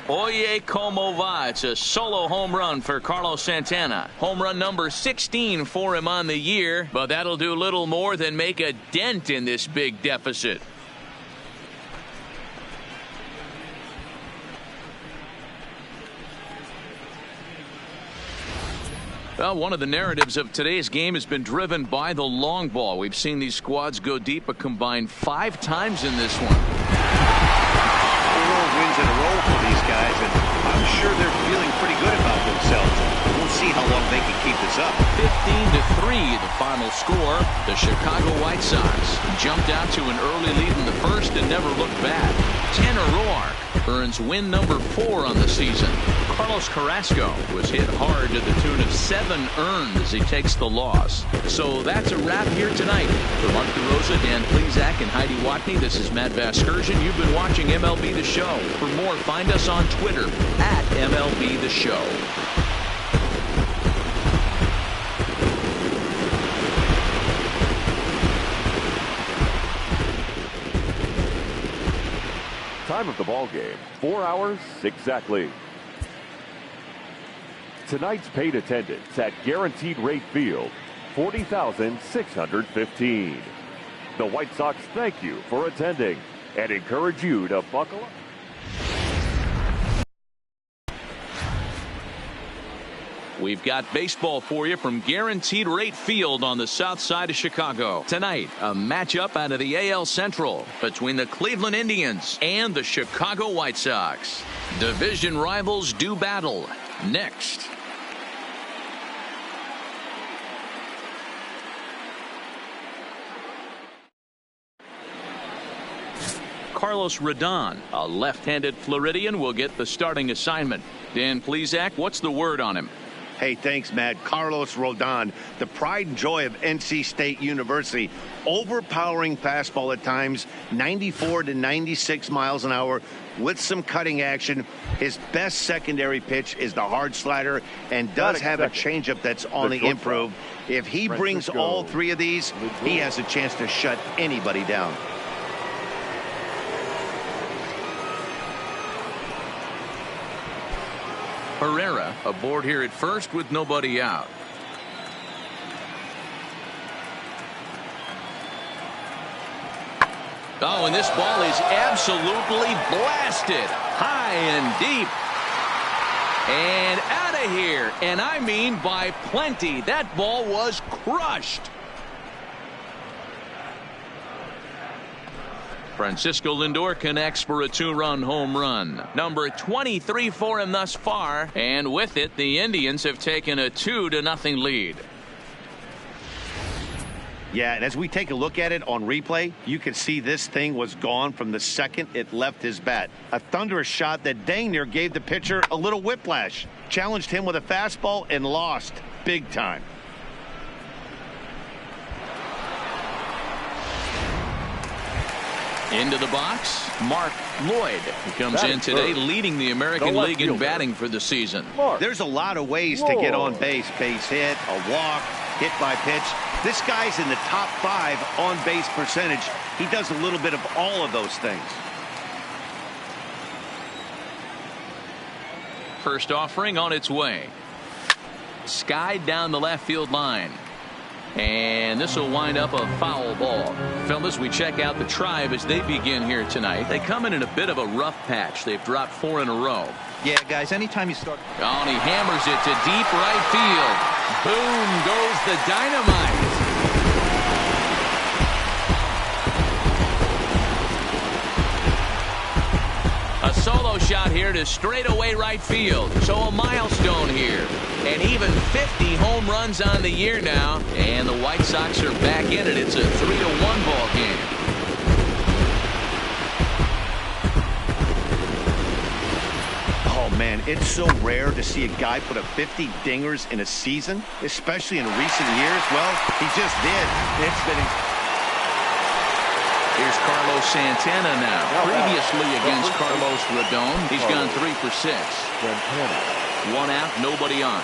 S1: Oye como va. It's a solo home run for Carlos Santana. Home run number 16 for him on the year, but that'll do little more than make a dent in this big deficit. Well, one of the narratives of today's game has been driven by the long ball. We've seen these squads go deep a combined 5 times in this one.
S2: 4 wins in a row for these guys, and I'm sure they're feeling pretty good about themselves. We'll see how long they can keep this up.
S1: 15-3 the final score. The Chicago White Sox jumped out to an early lead in the first and never looked back. Tanner Roark earns win number 4 on the season. Carlos Carrasco was hit hard to the tune of 7 earned as he takes the loss. So that's a wrap here tonight. For Mark DeRosa, Dan Plesac, and Heidi Watney, this is Matt Vasgersian. You've been watching MLB The Show. For more, find us on Twitter at MLB The Show.
S3: Time of the ball game, 4 hours exactly. Tonight's paid attendance at Guaranteed Rate Field, 40,615. The White Sox thank you for attending and encourage you to buckle up.
S1: We've got baseball for you from Guaranteed Rate Field on the south side of Chicago. Tonight, a matchup out of the AL Central between the Cleveland Indians and the Chicago White Sox. Division rivals do battle. Next. Carlos Rodon, a left-handed Floridian, will get the starting assignment. Dan Plesac, what's the word on him?
S2: Hey, thanks, Matt. Carlos Rodon, the pride and joy of NC State University. Overpowering fastball at times, 94 to 96 miles an hour with some cutting action. His best secondary pitch is the hard slider and does have a changeup that's on the improve. If he brings all 3 of these, he has a chance to shut anybody down.
S1: Herrera aboard here at first with nobody out. Oh, and this ball is absolutely blasted high and deep and out of here, and I mean by plenty. That ball was crushed. Francisco Lindor connects for a 2-run home run. Number 23 for him thus far. And with it, the Indians have taken a 2-0 lead.
S2: Yeah, and as we take a look at it on replay, you can see this thing was gone from the second it left his bat. A thunderous shot that dang near gave the pitcher a little whiplash. Challenged him with a fastball and lost big time.
S1: Into the box, Mark Lloyd, who comes in today leading the American League in batting for the season.
S2: There's a lot of ways to get on base. Base hit, a walk, hit by pitch. This guy's in the top 5 on base percentage. He does a little bit of all of those things.
S1: First offering on its way. Skied down the left field line. And this will wind up a foul ball. Fellas, we check out the Tribe as they begin here tonight. They come in a bit of a rough patch. They've dropped 4 in a row.
S4: Yeah, guys, anytime you start.
S1: Oh, and he hammers it to deep right field. Boom goes the dynamite. A solo shot here to straightaway right field. So a milestone here. And even 50 home runs on the year now. And the White Sox are back in it. It's a 3-1 ball game.
S2: Oh, man, it's so rare to see a guy put up 50 dingers in a season, especially in recent years. Well, he just did. It's been...
S1: Here's Carlos Santana now. Previously against Carlos Rodon, he's gone 3 for 6. 1 out, nobody on.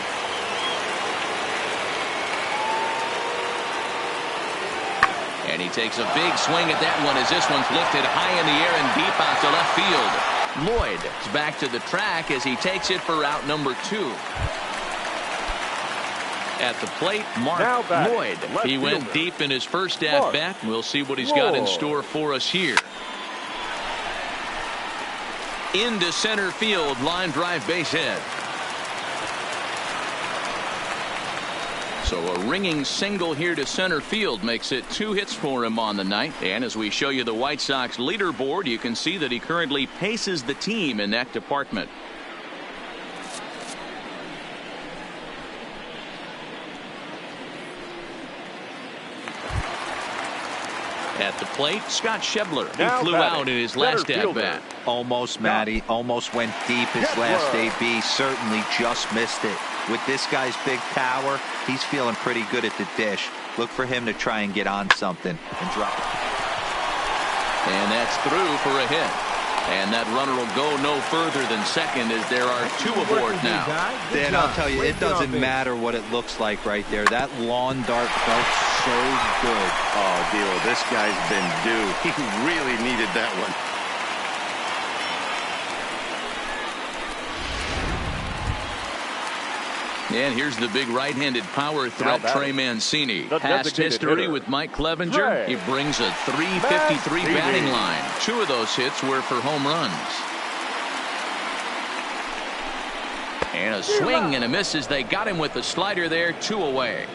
S1: And he takes a big swing at that one as this one's lifted high in the air and deep out to left field. Lloyd is back to the track as he takes it for out number 2. At the plate, Mark Lloyd. He went deep in his first at-bat. We'll see what he's got in store for us here. Into center field, line drive base hit. So a ringing single here to center field makes it 2 hits for him on the night. And as we show you the White Sox leaderboard, you can see that he currently paces the team in that department. At the plate, Scott Schebler. He flew out in his last at-bat.
S4: Almost, Matty. Almost went deep his last AB. Certainly just missed it. With this guy's big power, he's feeling pretty good at the dish. Look for him to try and get on something and drop it.
S1: And that's through for a hit. And that runner will go no further than second as there are 2 aboard now.
S4: Dan, I'll tell you, it doesn't matter what it looks like right there. That lawn dart felt so good.
S2: Oh, Dilo, this guy's been due. He really needed that one.
S1: And here's the big right-handed power threat, Trey Mancini. Past history with Mike Clevenger. He brings a .353 batting line. 2 of those hits were for home runs. And a swing and a miss as they got him with the slider there. 2 away.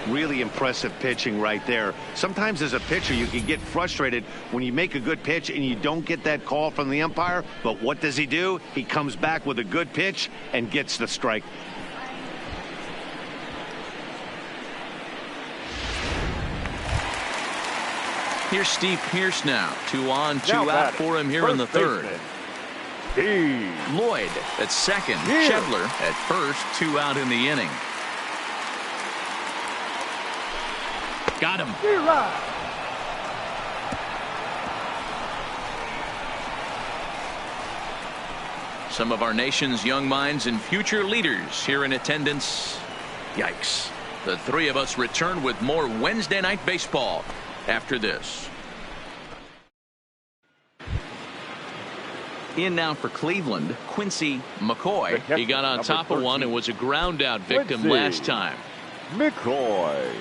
S2: Really impressive pitching right there. Sometimes as a pitcher you can get frustrated when you make a good pitch and you don't get that call from the umpire. But what does he do? He comes back with a good pitch and gets the strike.
S1: Here's Steve Pearce now. 2 on, 2 out for him here in the 3rd. Lloyd at second. Schebler at first. 2 out in the inning. Got him. Some of our nation's young minds and future leaders here in attendance. Yikes. The 3 of us return with more Wednesday Night Baseball after this. In now for Cleveland, Quincy McCoy. He got on top of one and was a ground out victim last time.
S3: McCoy.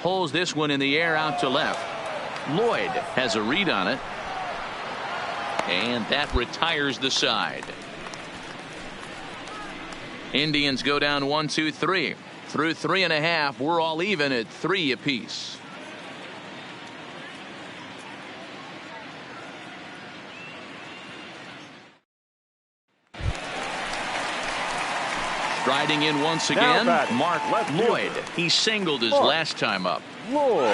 S1: Pulls this one in the air out to left. Lloyd has a read on it. And that retires the side. Indians go down 1-2-3. Through 3.5, we're all even at 3 apiece. Striding in once again, Mark Lloyd. He singled his last time up.
S3: Lloyd.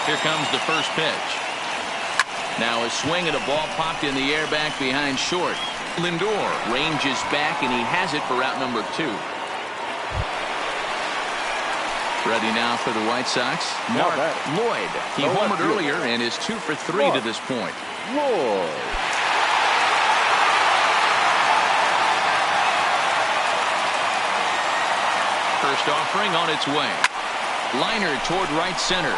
S1: Here comes the first pitch. Now a swing and a ball popped in the air back behind short. Lindor ranges back and he has it for out number 2. Ready now for the White Sox. Mark Lloyd. He homered earlier and is 2 for 3 to this point.
S3: Lloyd.
S1: First offering on its way. Liner toward right center.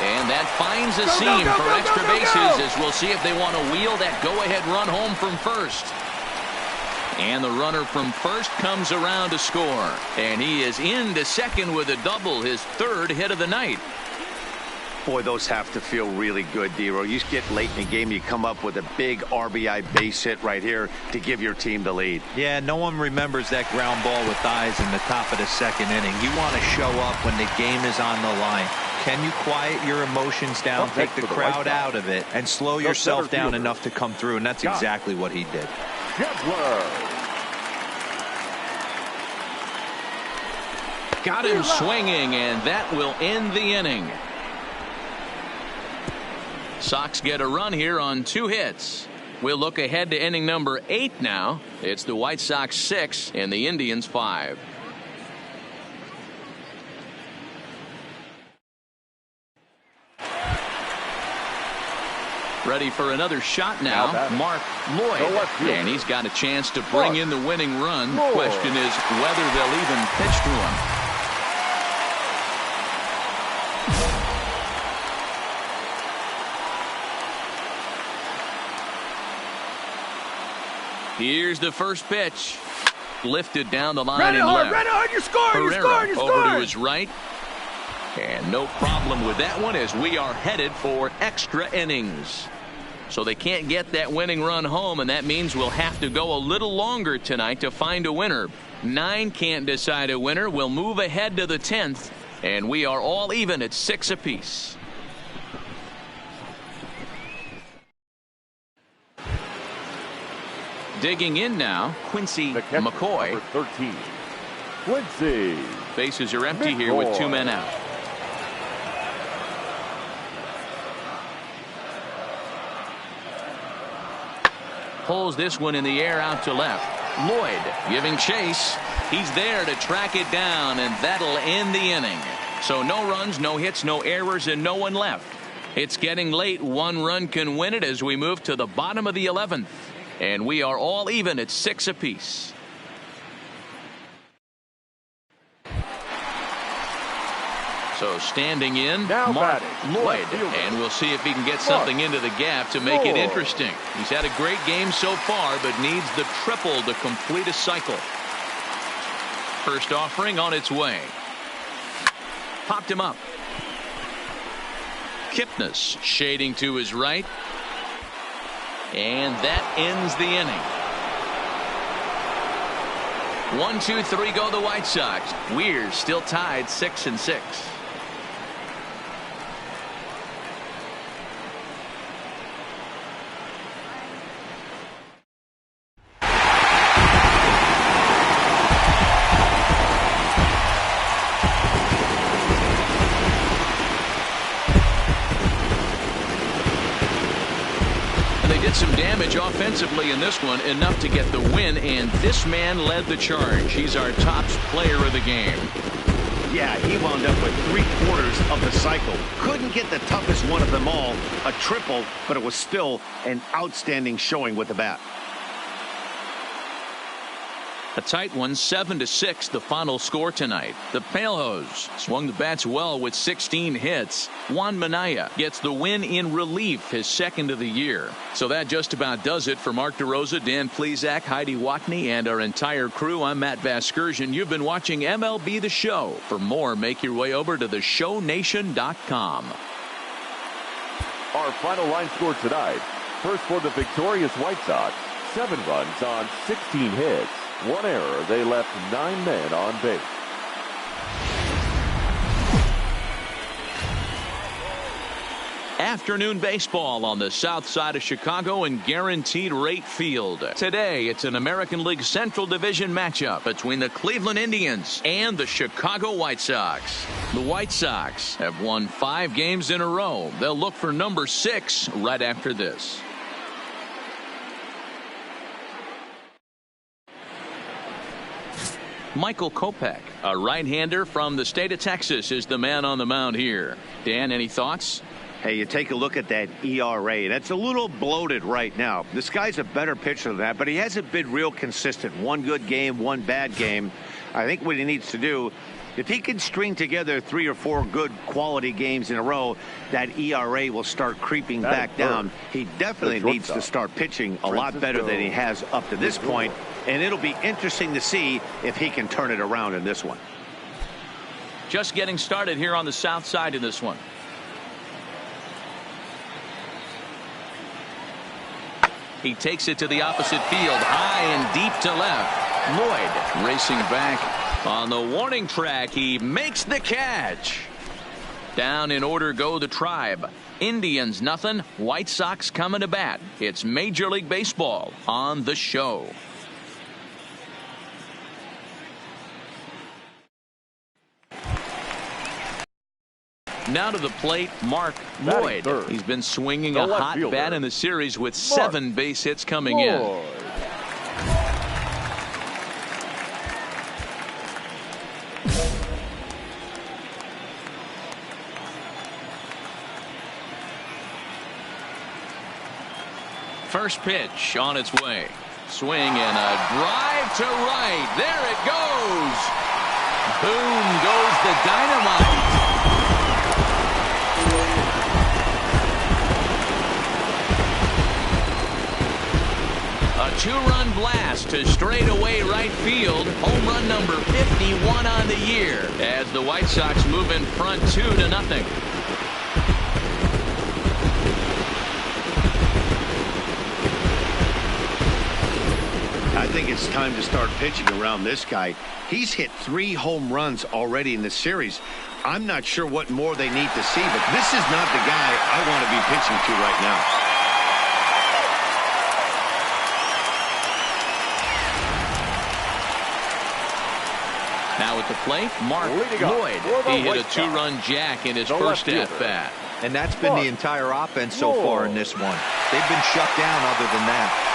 S1: And that finds a seam for extra bases as we'll see if they want to wheel that go-ahead run home from first. And the runner from first comes around to score. And he is into second with a double, his third hit of the night.
S2: Boy, those have to feel really good, D-Row. You get late in the game, you come up with a big RBI base hit right here to give your team the lead.
S4: Yeah, no one remembers that ground ball with eyes in the top of the second inning. You want to show up when the game is on the line. Can you quiet your emotions down, take the crowd out of it, and slow yourself down enough to come through? And that's exactly what he did.
S1: Got him swinging, and that will end the inning. Sox get a run here on 2 hits. We'll look ahead to inning number 8 now. It's the White Sox 6 and the Indians 5. Ready for another shot now, Mark Lloyd. And he's got a chance to bring in the winning run. Question is whether they'll even pitch to him. Here's the first pitch. Lifted down the line and left.
S6: You're scoring,
S1: Herrera over to his right. And no problem with that one as we are headed for extra innings. So they can't get that winning run home, and that means we'll have to go a little longer tonight to find a winner. 9 can't decide a winner. We'll move ahead to the 10th, and we are all even at 6 apiece. Digging in now, Quincy McCoy.
S3: 13. Quincy.
S1: Bases are empty here with 2 men out. Pulls this one in the air out to left. Lloyd giving chase. He's there to track it down, and that'll end the inning. So no runs, no hits, no errors, and no one left. It's getting late. 1 run can win it as we move to the bottom of the 11th. And we are all even at 6 apiece. So standing in, Mark Lloyd. And we'll see if he can get something into the gap to make it interesting. He's had a great game so far, but needs the triple to complete a cycle. First offering on its way. Popped him up. Kipnis shading to his right. And that ends the inning. 1, 2, 3 go the White Sox. We're still tied 6-6. Some damage offensively in this one, enough to get the win, and this man led the charge. He's our top player of the game.
S2: Yeah, he wound up with 3/4 of the cycle. Couldn't get the toughest one of them all, a triple, but it was still an outstanding showing with the bat.
S1: A tight one, 7-6, the final score tonight. The Palehose swung the bats well with 16 hits. Juan Minaya gets the win in relief, his second of the year. So that just about does it for Mark DeRosa, Dan Plesac, Heidi Watney, and our entire crew. I'm Matt Vasgersian. You've been watching MLB The Show. For more, make your way over to theshownation.com.
S3: Our final line score tonight. First for the victorious White Sox, 7 runs on 16 hits. 1 error. They left 9 men on base.
S1: Afternoon baseball on the south side of Chicago and Guaranteed Rate Field. Today, it's an American League Central Division matchup between the Cleveland Indians and the Chicago White Sox. The White Sox have won 5 games in a row. They'll look for number 6 right after this. Michael Kopech, a right-hander from the state of Texas, is the man on the mound here. Dan, any thoughts?
S2: Hey, you take a look at that ERA. That's a little bloated right now. This guy's a better pitcher than that, but he hasn't been real consistent. 1 good game, 1 bad game. I think what he needs to do If he can string together 3 or 4 good quality games in a row, that ERA will start creeping back down. He definitely needs to start pitching a lot better than he has up to this point, and it'll be interesting to see if he can turn it around in this one.
S1: Just getting started here on the south side in this one. He takes it to the opposite field, high and deep to left. Lloyd racing back on the warning track. He makes the catch. Down in order go the Tribe. Indians nothing. White Sox coming to bat. It's Major League Baseball on the show. Now to the plate, Mark Lloyd. He's been swinging a hot bat in the series with 7 base hits coming in. First pitch on its way. Swing and a drive to right. There it goes. Boom goes the dynamite. A 2-run blast to straightaway right field. Home run number 51 on the year as the White Sox move in front 2-0.
S2: I think it's time to start pitching around this guy. He's hit 3 home runs already in this series. I'm not sure what more they need to see, but this is not the guy I want to be pitching to right now.
S1: Now at the plate, Mark Lloyd. He hit a 2-run jack in his first at-bat.
S4: And that's been the entire offense so far in this one. They've been shut down other than that.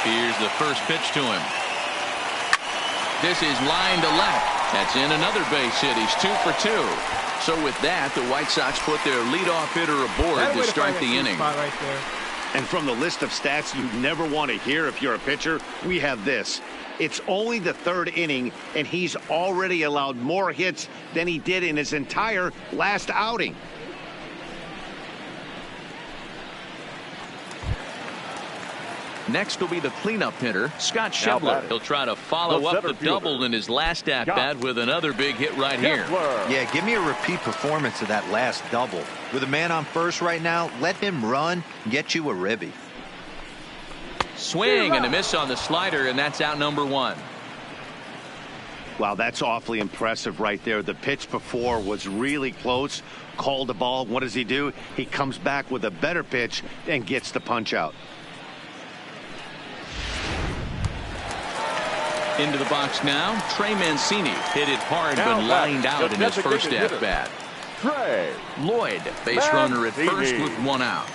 S1: Here's the first pitch to him. This is line to left. That's in another base hit. He's 2 for 2. So with that, the White Sox put their leadoff hitter aboard to start the inning.
S6: Right there.
S2: And from the list of stats you never want to hear if you're a pitcher, we have this. It's only the 3rd inning, and he's already allowed more hits than he did in his entire last outing.
S1: Next will be the cleanup hitter, Scott Schebler. He'll try to follow up the double in his last at-bat with another big hit right here.
S4: Yeah, give me a repeat performance of that last double. With a man on first right now, let him run and get you a ribby.
S1: Swing and a miss on the slider, and that's out number 1.
S2: Wow, that's awfully impressive right there. The pitch before was really close. Called the ball. What does he do? He comes back with a better pitch and gets the punch out.
S1: Into the box now, Trey Mancini hit it hard but lined out in his first at-bat. Lloyd, base runner at first with 1 out.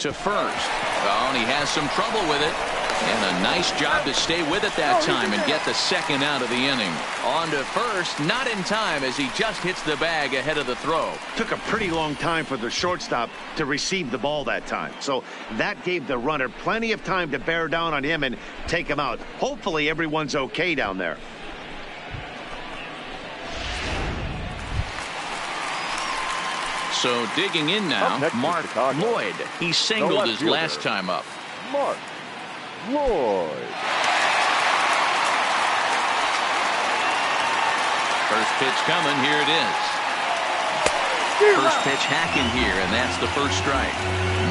S1: To first. Oh, and he has some trouble with it. And a nice job to stay with it that time and get the second out of the inning. On to first, not in time as he just hits the bag ahead of the throw.
S2: Took a pretty long time for the shortstop to receive the ball that time. So that gave the runner plenty of time to bear down on him and take him out. Hopefully everyone's okay down there.
S1: So digging in now, Mark Lloyd. He singled his last time up.
S3: Mark Lloyd.
S1: First pitch coming. Here it is. First pitch hacking here, and that's the first strike.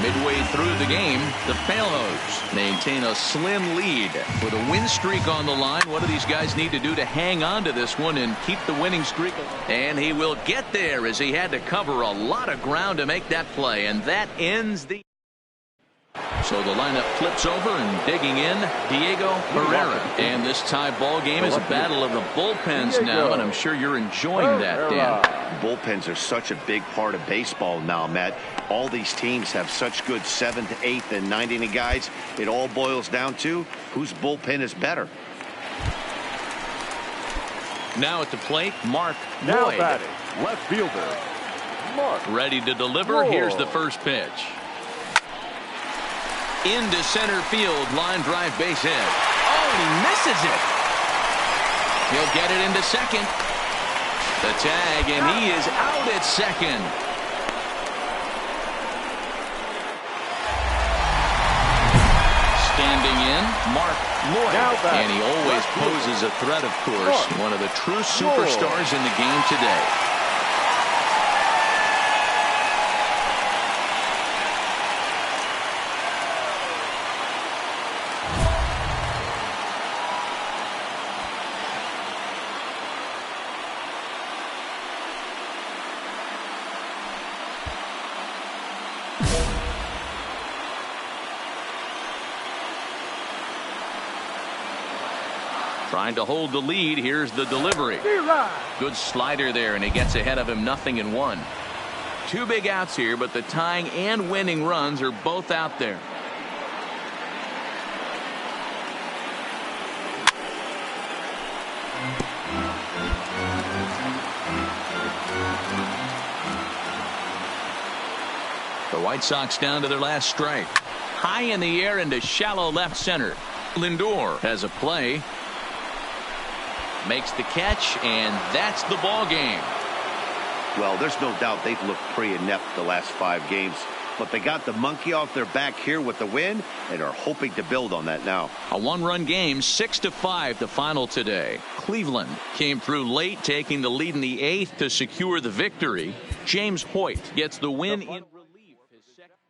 S1: Midway through the game, the Pailhose maintain a slim lead with a win streak on the line. What do these guys need to do to hang on to this one and keep the winning streak? And he will get there as he had to cover a lot of ground to make that play, and that ends the. So the lineup flips over and digging in, Diego Herrera. And this tie ball game is a battle of the bullpens now, and I'm sure you're enjoying that, Dan.
S2: Bullpens are such a big part of baseball now, Matt. All these teams have such good 7th, 8th, and 9th inning guys. It all boils down to whose bullpen is better.
S1: Now at the plate, Mark
S3: Now
S1: Lloyd.
S3: batting, left fielder,
S1: Ready to deliver. Here's the first pitch. Into center field. Line drive, base hit. Oh, he misses it. He'll get it into second. The tag, and he is out at second. Standing in, Mark Lloyd. And he always poses a threat, of course. One of the true superstars in the game today. Trying to hold the lead. Here's the delivery. Good slider there, and he gets ahead of him 0-1. Two big outs here, but the tying and winning runs are both out there. The White Sox down to their last strike. High in the air into shallow left center. Lindor has a play. Makes the catch, and that's the ball game.
S2: Well, there's no doubt they've looked pretty inept the last 5 games, but they got the monkey off their back here with the win and are hoping to build on that now.
S1: A one-run game, 6-5 the final today. Cleveland came through late, taking the lead in the 8th to secure the victory. James Hoyt gets the win in relief. His second